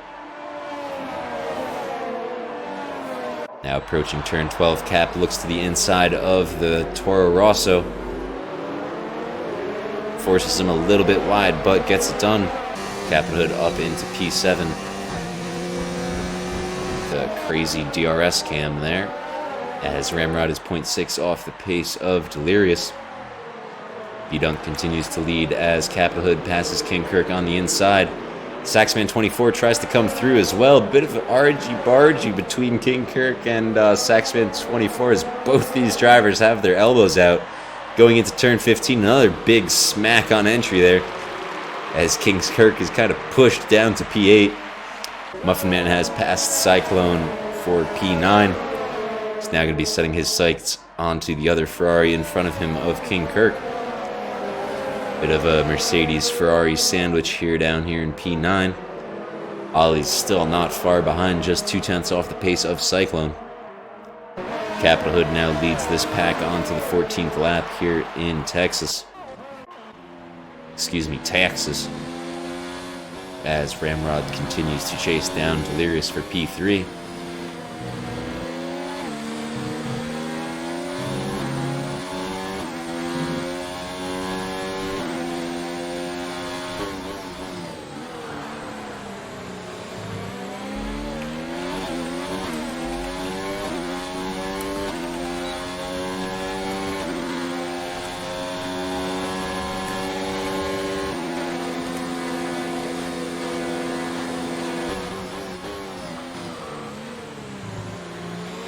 Now approaching turn 12, Cap looks to the inside of the Toro Rosso. Forces him a little bit wide, but gets it done. Capitol Hood up into P7. The crazy DRS cam there, as Ramrod is 0.6 off the pace of Delirious. B-Dunk continues to lead as Capitol Hood passes King Kirk on the inside. Saxman 24 tries to come through as well. Bit of an argy-bargy between King Kirk and Saxman 24 as both these drivers have their elbows out. Going into turn 15, another big smack on entry there as King Kirk is kind of pushed down to P8. Muffin Man has passed Cyclone for P9. He's now going to be setting his sights onto the other Ferrari in front of him of King Kirk. Bit of a Mercedes-Ferrari sandwich here down here in P9. Ollie's still not far behind, just 0.2 off the pace of Cyclone. Capitol Hood now leads this pack onto the 14th lap here in Texas. Texas. As Ramrod continues to chase down Delirious for P3.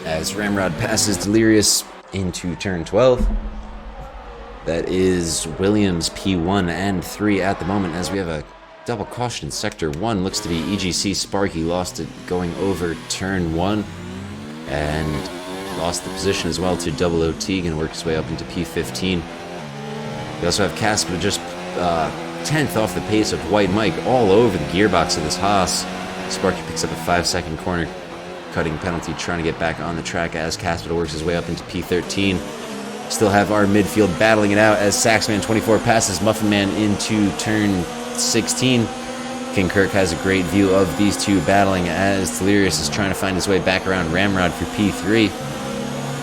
As Ramrod passes Delirious into turn 12. That is Williams P1 and 3 at the moment, as we have a double caution in sector 1. Looks to be EGC Sparky lost it going over turn 1 and lost the position as well to Double OT, and work his way up into P15. We also have Casper just 10th off the pace of White Mike all over the gearbox of this Haas. Sparky picks up a 5-second corner cutting penalty, trying to get back on the track as Caspital works his way up into P13. Still have our midfield battling it out as Saxman 24 passes Muffin Man into turn 16. King Kirk has a great view of these two battling as Delirious is trying to find his way back around Ramrod for P3.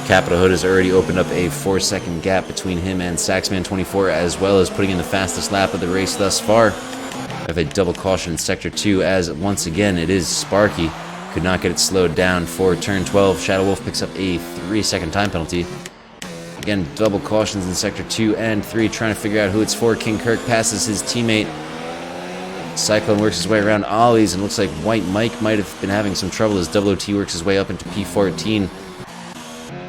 Capital Hood has already opened up a 4-second gap between him and Saxman 24, as well as putting in the fastest lap of the race thus far. I have a double caution in Sector 2 as, once again, it is Sparky. Could not get it slowed down for turn 12. Shadow Wolf picks up a 3-second time penalty. Again, double cautions in Sector 2 and 3, trying to figure out who it's for. King Kirk passes his teammate. Cyclone works his way around Ollie's, and looks like White Mike might have been having some trouble as OOT works his way up into P14.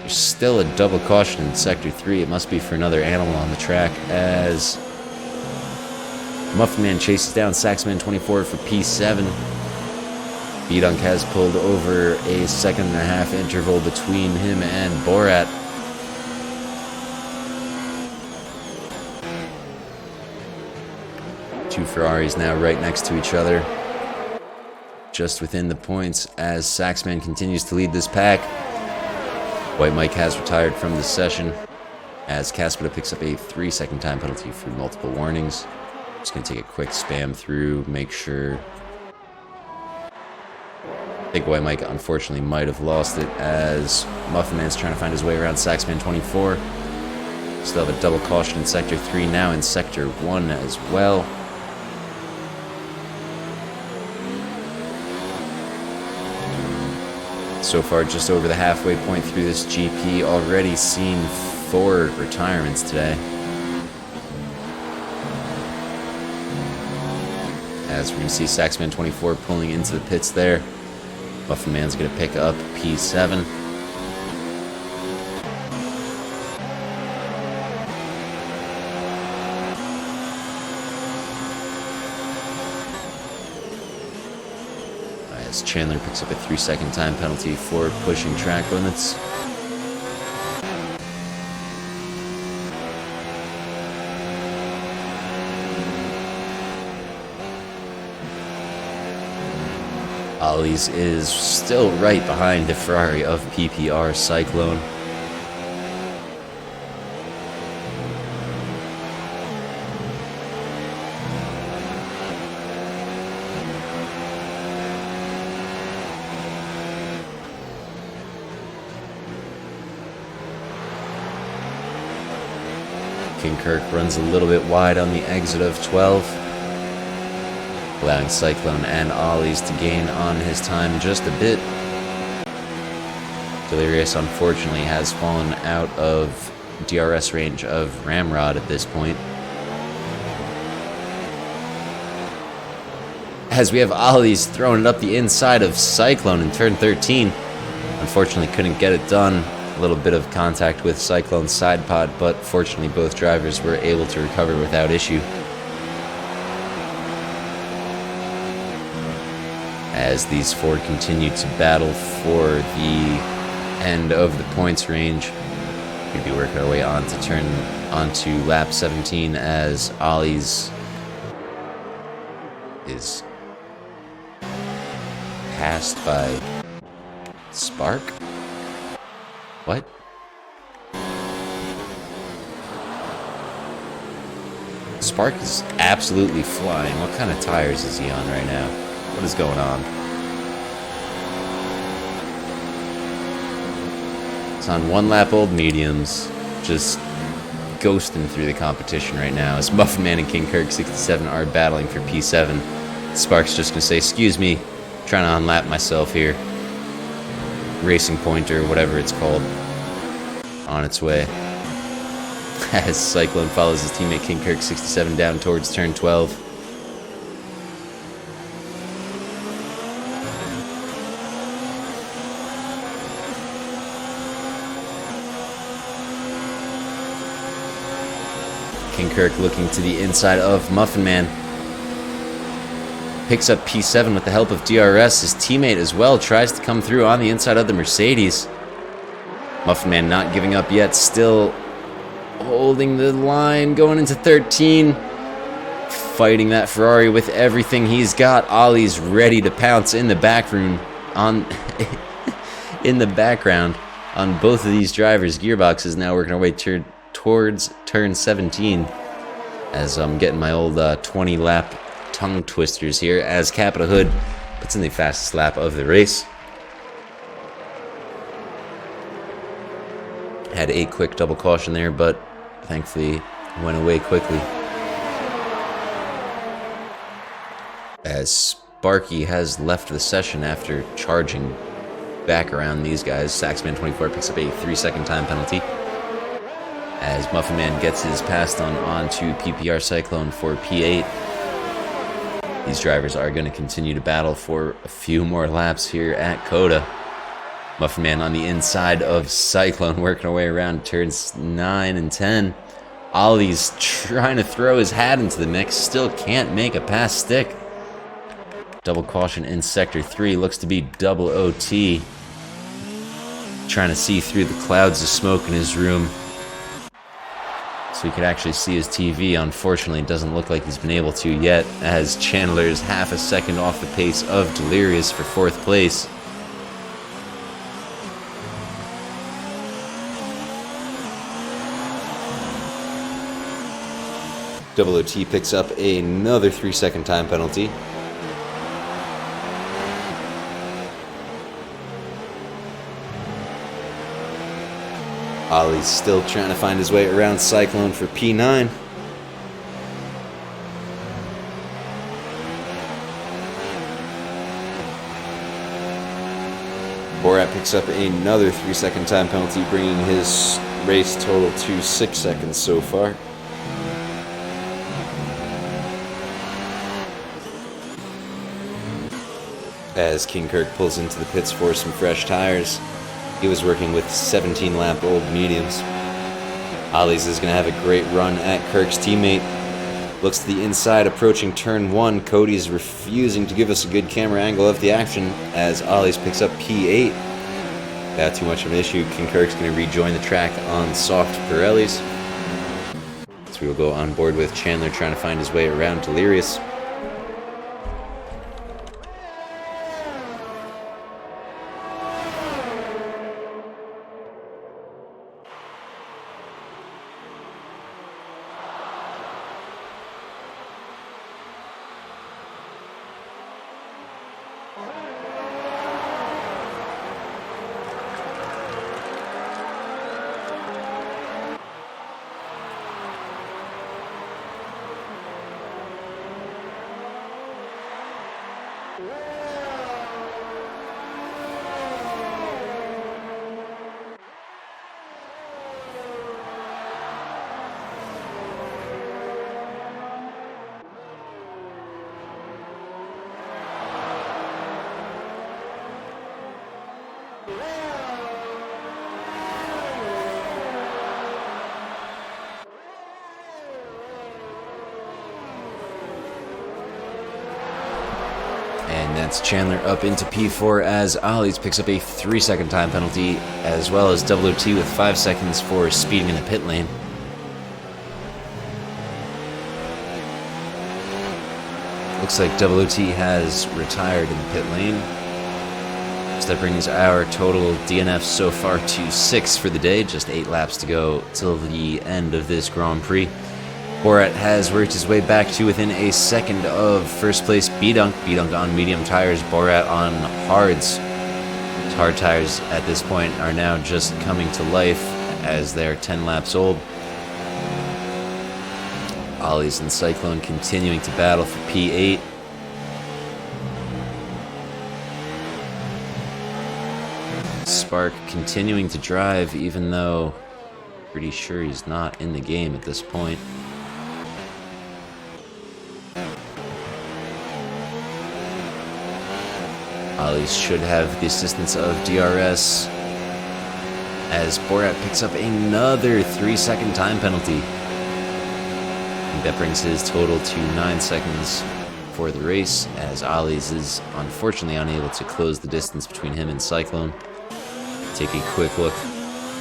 There's still a double caution in Sector 3. It must be for another animal on the track as Muffin Man chases down Saxman 24 for P7. Beedunk has pulled over a 1.5-second interval between him and Borat. Two Ferraris now right next to each other, just within the points as Saxman continues to lead this pack. White Mike has retired from the session as Caspita picks up a 3-second time penalty for multiple warnings. Just going to take a quick spam through, make sure. I think White Mike unfortunately might have lost it as Muffin Man's trying to find his way around Saxman 24. Still have a double caution in Sector 3, now in Sector 1 as well. So far, just over the halfway point through this GP, already seen 4 retirements today. As we're going to see Saxman 24 pulling into the pits there. Muffin Man's going to pick up P7. As Chandler picks up a 3-second time penalty for pushing track limits. Ollie's is still right behind the Ferrari of PPR Cyclone. King Kirk runs a little bit wide on the exit of 12, allowing Cyclone and Ollie's to gain on his time just a bit. Delirious unfortunately has fallen out of DRS range of Ramrod at this point. As we have Ollie's throwing it up the inside of Cyclone in turn 13. Unfortunately couldn't get it done. A little bit of contact with Cyclone's side pod, but fortunately both drivers were able to recover without issue. As these four continue to battle for the end of the points range, we'll be working our way on to turn onto lap 17 as Ollie's is passed by Spark? What? Spark is absolutely flying. What kind of tires is he on right now? What is going on? It's on 1 lap old mediums, just ghosting through the competition right now as Muffin Man and King Kirk 67 are battling for P7. Spark's just gonna say, excuse me, trying to unlap myself here. Racing Pointer, whatever it's called, on its way. As Cyclone follows his teammate King Kirk 67 down towards turn 12. King Kirk looking to the inside of Muffin Man. Picks up P7 with the help of DRS. His teammate as well tries to come through on the inside of the Mercedes. Muffin Man not giving up yet, still holding the line, going into 13. Fighting that Ferrari with everything he's got. Ollie's ready to pounce in the back room on in the background on both of these drivers. Gearbox is now working our way towards turn 17 as I'm getting my old 20 lap tongue twisters here as Capita Hood puts in the fastest lap of the race. Had a quick double caution there, but thankfully went away quickly. As Sparky has left the session after charging back around these guys, Saxman 24 picks up a 3-second time penalty. As Muffin Man gets his passed on to PPR Cyclone for P8. These drivers are going to continue to battle for a few more laps here at Coda. Muffin Man on the inside of Cyclone, working our way around turns 9 and 10. Ollie's trying to throw his hat into the mix, still can't make a pass stick. Double caution in Sector 3, looks to be double OT. Trying to see through the clouds of smoke in his room so he could actually see his TV. Unfortunately, it doesn't look like he's been able to yet, as Chandler is half a second off the pace of Delirious for 4th place. Double OT picks up another 3-second time penalty. Ollie's still trying to find his way around Cyclone for P9. Borat picks up another 3-second time penalty, bringing his race total to 6 seconds so far. As King Kirk pulls into the pits for some fresh tires. He was working with 17-lap old mediums. Ollie's is going to have a great run at Kirk's teammate. Looks to the inside approaching turn 1. Cody's refusing to give us a good camera angle of the action as Ollie's picks up P8. Not too much of an issue. King Kirk's going to rejoin the track on soft Pirellis. So we will go on board with Chandler trying to find his way around Delirious. And that's Chandler up into P4 as Ollie's picks up a 3-second time penalty, as well as double OT with 5 seconds for speeding in the pit lane. Looks like double OT has retired in the pit lane. So that brings our total DNF so far to 6 for the day, just 8 laps to go till the end of this Grand Prix. Borat has worked his way back to within a second of first place B-Dunk. B-Dunk on medium tires, Borat on hards. Hard tires at this point are now just coming to life as they're 10 laps old. Ollie's and Cyclone continuing to battle for P8. Spark continuing to drive even though pretty sure he's not in the game at this point. Ollie's should have the assistance of DRS as Borat picks up another 3-second time penalty. And that brings his total to 9 seconds for the race as Ollie's is unfortunately unable to close the distance between him and Cyclone. Take a quick look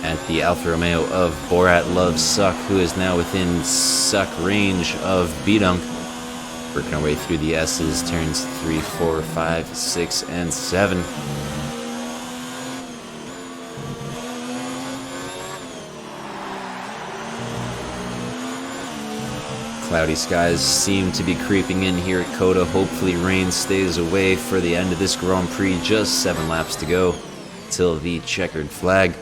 at the Alfa Romeo of Borat Loves Suck, who is now within suck range of B-Dunk. Working our way through the S's, turns 3, 4, 5, 6, and 7. Cloudy skies seem to be creeping in here at Coda. Hopefully rain stays away for the end of this Grand Prix. Just 7 laps to go till the checkered flag.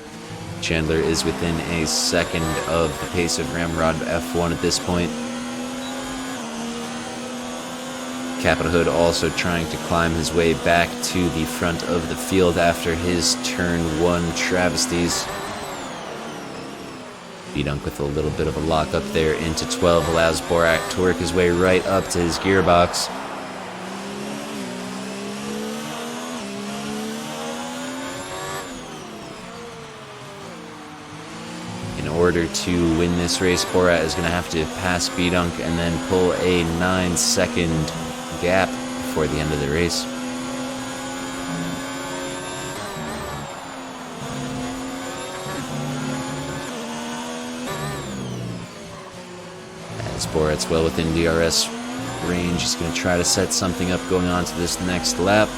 Chandler is within a second of the pace of Ramrod F1 at this point. Capita Hood also trying to climb his way back to the front of the field after his turn 1 travesties. B-Dunk with a little bit of a lock up there into 12 allows Borat to work his way right up to his gearbox. In order to win this race, Borat is going to have to pass B-Dunk and then pull a 9-second gap before the end of the race. As Borat's well within DRS range, he's going to try to set something up going on to this next lap.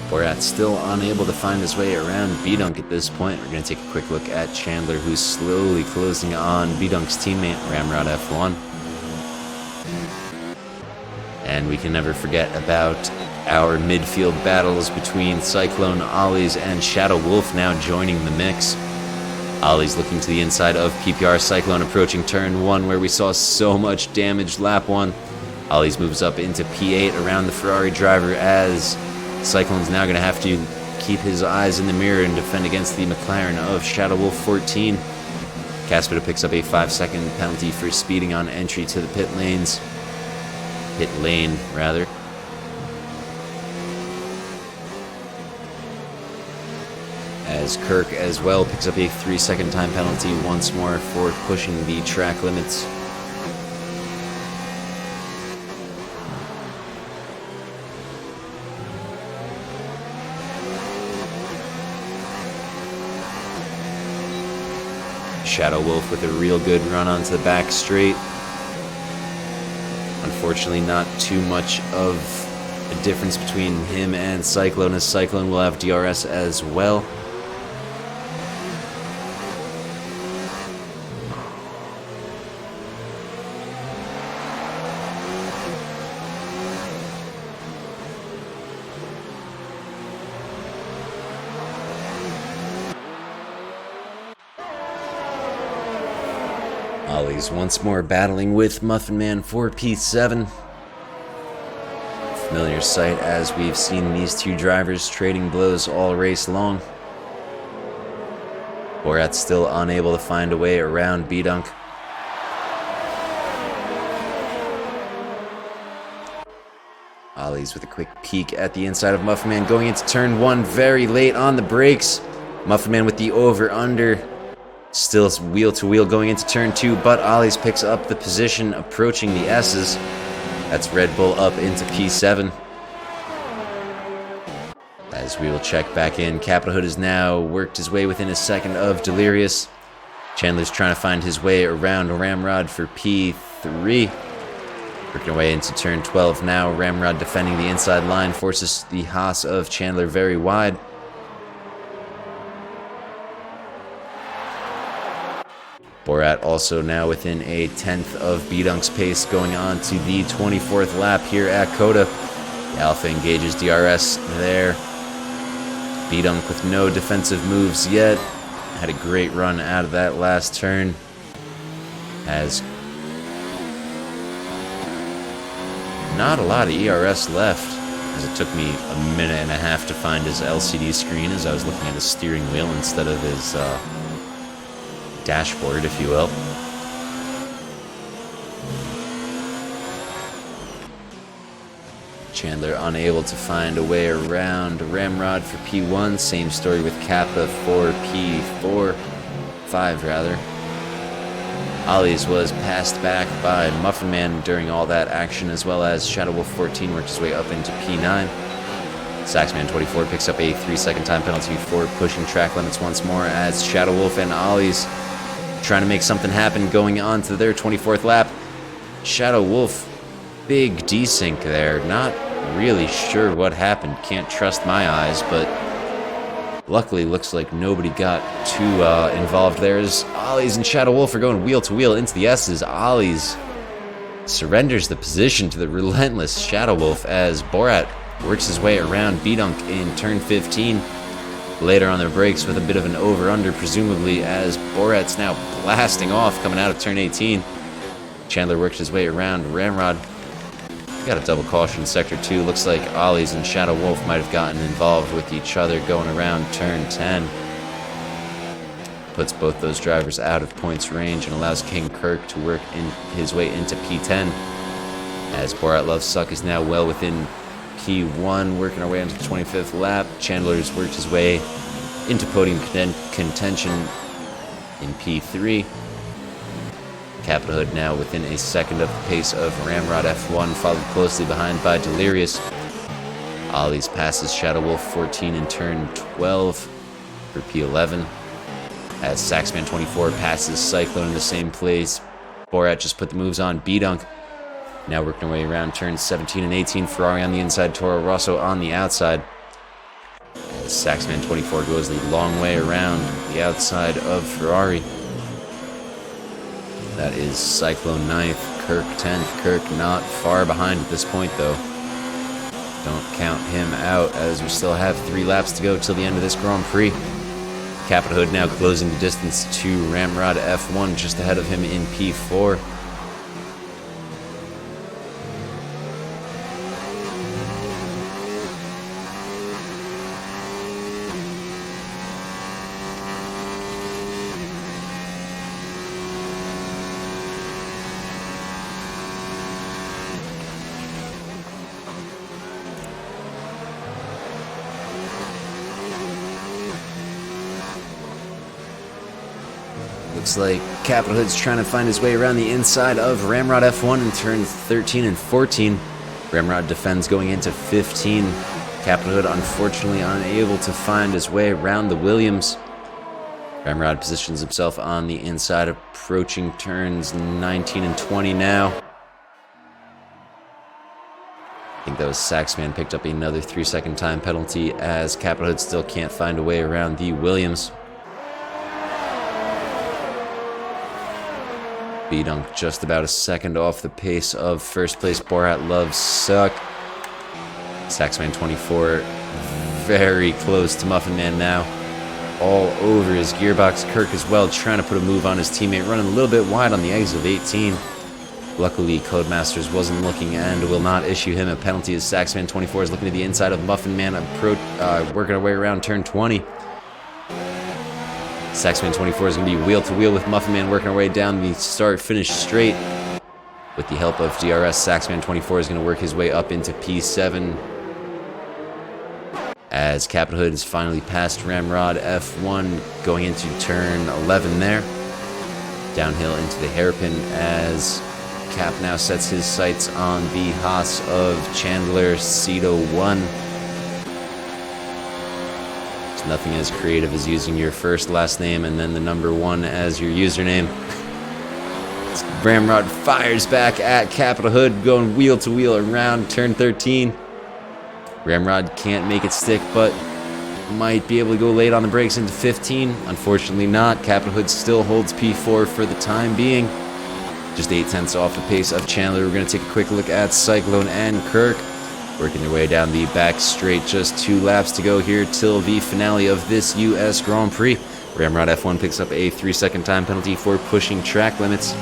Borat's still unable to find his way around B-Dunk at this point. We're going to take a quick look at Chandler, who's slowly closing on B-Dunk's teammate, Ramrod F1. And we can never forget about our midfield battles between Cyclone, Ollies, and Shadow Wolf now joining the mix. Ollie's looking to the inside of PPR. Cyclone approaching turn 1, where we saw so much damage lap 1. Ollie's moves up into P8 around the Ferrari driver as Cyclone's now going to have to keep his eyes in the mirror and defend against the McLaren of Shadow Wolf 14. Caspita picks up a 5-second penalty for speeding on entry to the pit lanes. Pit lane, rather. As Kirk as well picks up a 3-second time penalty once more for pushing the track limits. Shadow Wolf with a real good run onto the back straight. Unfortunately, not too much of a difference between him and Cyclone, as Cyclone will have DRS as well. Ollie's once more battling with Muffin Man for P7. Familiar sight as we've seen these two drivers trading blows all race long. Borat's still unable to find a way around B-Dunk. Ollie's with a quick peek at the inside of Muffin Man going into turn 1 very late on the brakes. Muffin Man with the over-under. Still wheel to wheel going into turn 2, but Ollie's picks up the position approaching the S's. That's Red Bull up into P7. As we will check back in, Capita Hood has now worked his way within a second of Delirious. Chandler's trying to find his way around Ramrod for P3. Working away into turn 12 now. Ramrod defending the inside line forces the Haas of Chandler very wide. Borat also now within a 10th of B-Dunk's pace going on to the 24th lap here at Coda. The Alpha engages DRS there. B-Dunk with no defensive moves yet. Had a great run out of that last turn. As not a lot of ERS left, as it took me a minute and a half to find his LCD screen as I was looking at his steering wheel instead of his dashboard, if you will. Chandler unable to find a way around Ramrod for P1. Same story with Kappa for P4. 5 rather. Ollie's was passed back by Muffin Man during all that action, as well as Shadow Wolf 14 worked his way up into P9. Saxman 24 picks up a 3-second time penalty for pushing track limits once more, as Shadow Wolf and Ollie's trying to make something happen going on to their 24th lap. Shadow Wolf, big desync there. Not really sure what happened. Can't trust my eyes, but luckily looks like nobody got too involved there, as Ollie's and Shadow Wolf are going wheel to wheel into the S's. Ollie's surrenders the position to the relentless Shadow Wolf as Borat works his way around B-Dunk in turn 15. Later on their brakes with a bit of an over-under, presumably, as Borat's now blasting off coming out of turn 18. Chandler works his way around Ramrod. Got a double caution in sector 2. Looks like Ollie's and Shadow Wolf might have gotten involved with each other going around turn 10. Puts both those drivers out of points range and allows King Kirk to work in his way into P10. As Borat Lovesuck is now well within P1, working our way into the 25th lap. Chandler's worked his way into podium contention in P3. Captain Hood now within a second of the pace of Ramrod F1, followed closely behind by Delirious. Ollie's passes Shadow Wolf 14 in turn 12 for P11. As Saxman 24 passes Cyclone in the same place. Borat just put the moves on B-Dunk. Now working our way around turns 17 and 18. Ferrari on the inside, Toro Rosso on the outside. As Saxman 24 goes the long way around the outside of Ferrari. That is Cyclone 9th, Kirk 10th. Kirk not far behind at this point, though. Don't count him out, as we still have 3 laps to go till the end of this Grand Prix. Captain Hood now closing the distance to Ramrod F1, just ahead of him in P4. Looks like Captain Hood's trying to find his way around the inside of Ramrod F1 in turns 13 and 14. Ramrod defends going into 15. Captain Hood unfortunately unable to find his way around the Williams. Ramrod positions himself on the inside, approaching turns 19 and 20 now. I think that was Saxman picked up another 3-second time penalty, as Captain Hood still can't find a way around the Williams. B-Dunk just about a second off the pace of first place Borat Lovesuck. Saxman 24 very close to Muffin Man now. All over his gearbox. Kirk as well trying to put a move on his teammate, running a little bit wide on the exit of 18. Luckily, Codemasters wasn't looking and will not issue him a penalty, as Saxman 24 is looking to the inside of Muffin Man, working our way around turn 20. Saxman 24 is going to be wheel to wheel with Muffin Man, working our way down the start-finish straight. With the help of DRS, Saxman 24 is going to work his way up into P7. As Captain Hood is finally past Ramrod F1, going into turn 11 there. Downhill into the hairpin, as Cap now sets his sights on the Haas of Chandler, Cedo 1. Nothing as creative as using your first last name and then the number 1 as your username. Ramrod fires back at Captain Hood, going wheel to wheel around turn 13. Ramrod can't make it stick, but might be able to go late on the brakes into 15. Unfortunately not. Captain Hood still holds P4 for the time being. Just 8/10 off the pace of Chandler. We're going to take a quick look at Cyclone and Kirk, working their way down the back straight. Just 2 laps to go here till the finale of this U.S. Grand Prix. Ramrod F1 picks up a 3-second time penalty for pushing track limits.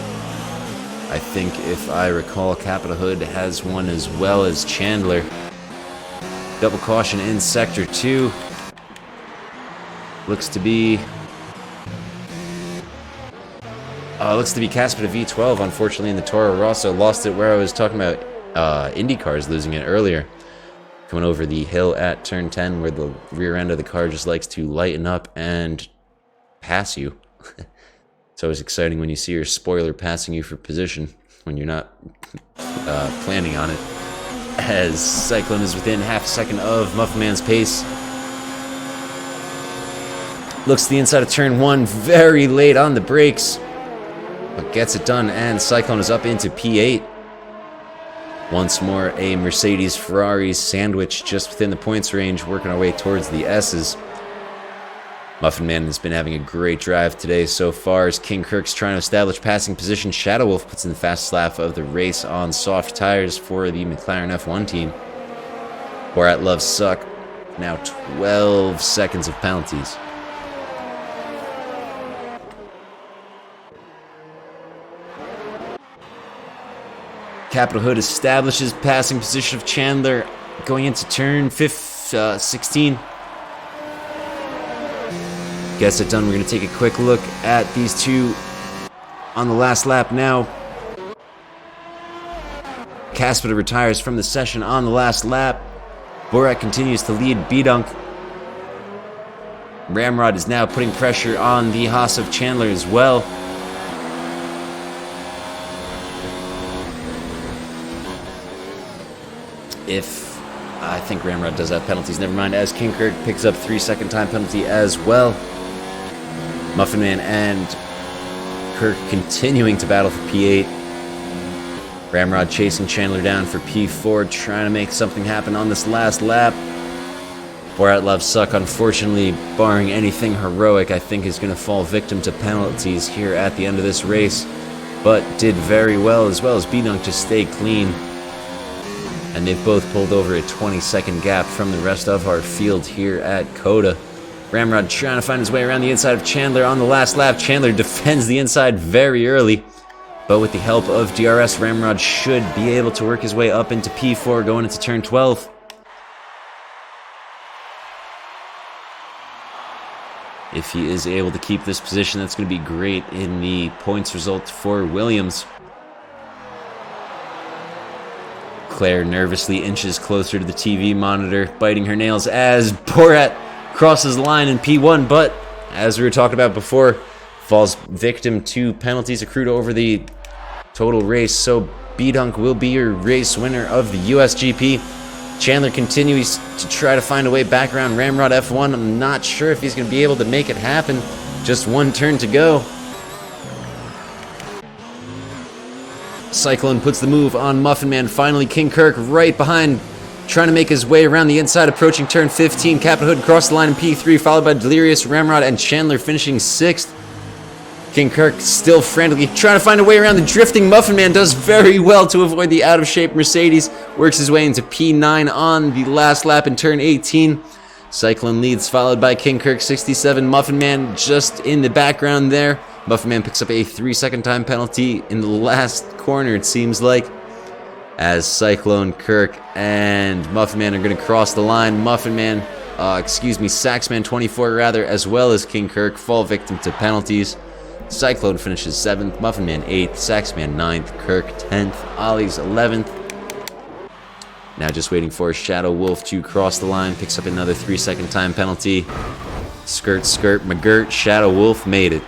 I think, if I recall, Captain Hood has one as well as Chandler. Double caution in Sector 2. Looks to be Caspita V12, unfortunately, in the Toro Rosso. Lost it where I was talking about IndyCars losing it earlier. Coming over the hill at turn 10, where the rear end of the car just likes to lighten up and pass you. It's always exciting when you see your spoiler passing you for position when you're not planning on it. As Cyclone is within half a second of Muffin Man's pace. Looks to the inside of turn 1, very late on the brakes, but gets it done, and Cyclone is up into P8. Once more, a Mercedes-Ferrari sandwich just within the points range, working our way towards the S's. Muffin Man has been having a great drive today so far as King Kirk's trying to establish passing position. Shadow Wolf puts in the fastest lap of the race on soft tires for the McLaren F1 team. Borat loves suck. Now 12 seconds of penalties. Capitol Hood establishes passing position of Chandler going into turn 16. Gets it done. We're going to take a quick look at these two on the last lap now. Caspita retires from the session on the last lap. Borat continues to lead B-Dunk. Ramrod is now putting pressure on the Haas of Chandler as well. I think Ramrod does have penalties, never mind, as King Kirk picks up 3-second time penalty as well. Muffin Man and Kirk continuing to battle for P8. Ramrod chasing Chandler down for P4, trying to make something happen on this last lap. Borat loves suck, unfortunately, barring anything heroic, I think is going to fall victim to penalties here at the end of this race, but did very well as B-Dunk to stay clean. And they've both pulled over a 20-second gap from the rest of our field here at COTA. Ramrod trying to find his way around the inside of Chandler on the last lap. Chandler defends the inside very early, but with the help of DRS, Ramrod should be able to work his way up into P4 going into turn 12. If he is able to keep this position, that's going to be great in the points result for Williams. Claire nervously inches closer to the TV monitor, biting her nails as Borat crosses the line in P1, but as we were talking about before, falls victim to penalties accrued over the total race, so B-Dunk will be your race winner of the USGP. Chandler continues to try to find a way back around Ramrod F1. I'm not sure if he's going to be able to make it happen. Just one turn to go. Cyclone puts the move on Muffin Man. Finally, King Kirk right behind, trying to make his way around the inside, approaching turn 15. Captain Hood across the line in P3, followed by Delirious, Ramrod, and Chandler finishing 6th. King Kirk still frantically trying to find a way around the drifting Muffin Man. Does very well to avoid the out-of-shape Mercedes. Works his way into P9 on the last lap in turn 18. Cyclone leads, followed by King Kirk 67. Muffin Man just in the background there. Muffin Man picks up a 3-second time penalty in the last corner, it seems like, as Cyclone, Kirk, and Muffin Man are going to cross the line. Saxman 24 rather, as well as King Kirk, fall victim to penalties. Cyclone finishes 7th, Muffin Man 8th, Saxman 9th, Kirk 10th, Ollie's 11th. Now just waiting for Shadow Wolf to cross the line, picks up another 3-second time penalty. Skirt, McGirt, Shadow Wolf made it.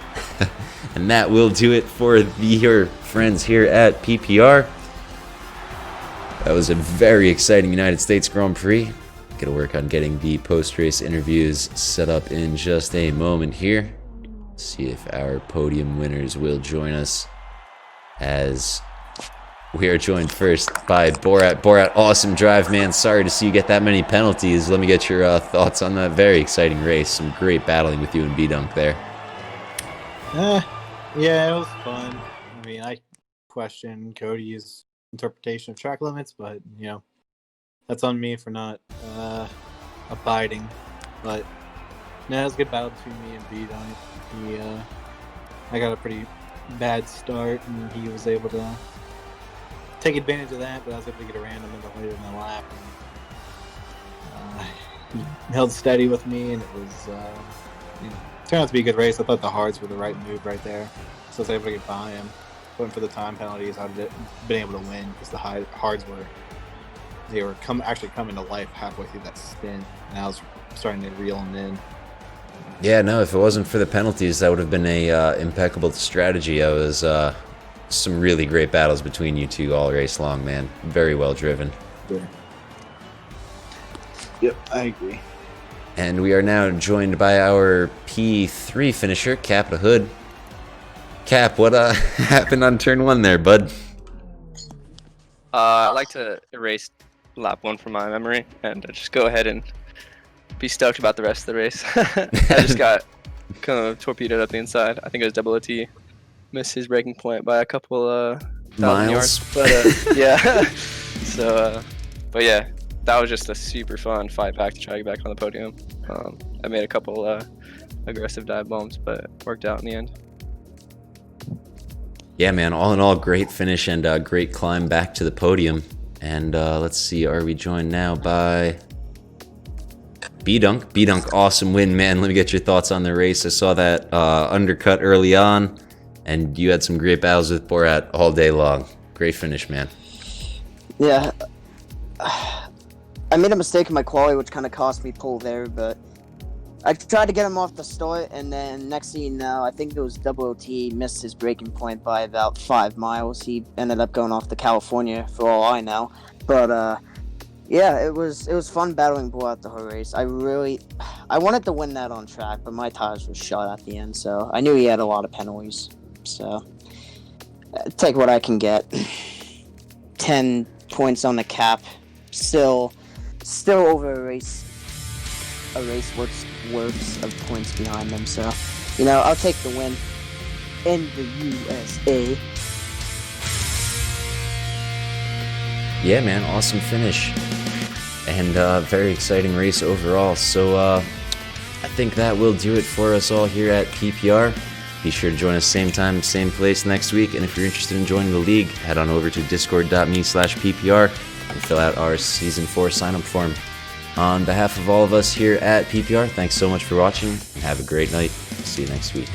And that will do it for your friends here at PPR. That was a very exciting United States Grand Prix. Gonna work on getting the post-race interviews set up in just a moment here. See if our podium winners will join us, as we are joined first by Borat. Borat, awesome drive, man. Sorry to see you get that many penalties. Let me get your thoughts on that very exciting race. Some great battling with you and B-Dunk there. Yeah, it was fun. I mean, I question Cody's interpretation of track limits, but, you know, that's on me for not abiding. But, no, it was a good battle between me and B-Dunk. I got a pretty bad start, and he was able to take advantage of that, but I was able to get around him later in the lap. And, he held steady with me, and it was turned out to be a good race. I thought the hards were the right move right there, so I was able to get by him. Went for the time penalties, I'd have been able to win because the hards were actually coming to life halfway through that stint, and I was starting to reel them in. Yeah, no, if it wasn't for the penalties, that would have been a impeccable strategy. I was some really great battles between you two all race long, man. Very well driven. Yeah. Yep, I agree. And we are now joined by our P3 finisher, Cap the Hood. Cap, what happened on turn 1 there, bud? I'd like to erase lap 1 from my memory and just go ahead and be stoked about the rest of the race. I just got kind of torpedoed up the inside. I think it was Double OT. Missed his breaking point by a couple thousand yards. But yeah. So, but yeah, that was just a super fun fight back to try to get back on the podium. I made a couple aggressive dive bombs, but it worked out in the end. Yeah, man, all in all, great finish and great climb back to the podium. And let's see, are we joined now by B-Dunk? B-Dunk, awesome win, man. Let me get your thoughts on the race. I saw that undercut early on, and you had some great battles with Borat all day long. Great finish, man. Yeah. I made a mistake in my quali, which kind of cost me pole there, but I tried to get him off the start, and then next thing you know, I think it was Double OT, missed his breaking point by about 5 miles. He ended up going off to California, for all I know. But, yeah, it was fun battling Borat the whole race. I wanted to win that on track, but my tires were shot at the end, so I knew he had a lot of penalties. So, take what I can get. 10 points on the cap. Still over a race worth of points behind them. So, I'll take the win in the USA. Yeah, man, awesome finish. And very exciting race overall. So I think that will do it for us all here at PPR. Be sure to join us same time, same place next week. And if you're interested in joining the league, head on over to discord.me/PPR and fill out our Season 4 sign-up form. On behalf of all of us here at PPR, thanks so much for watching, and have a great night. See you next week.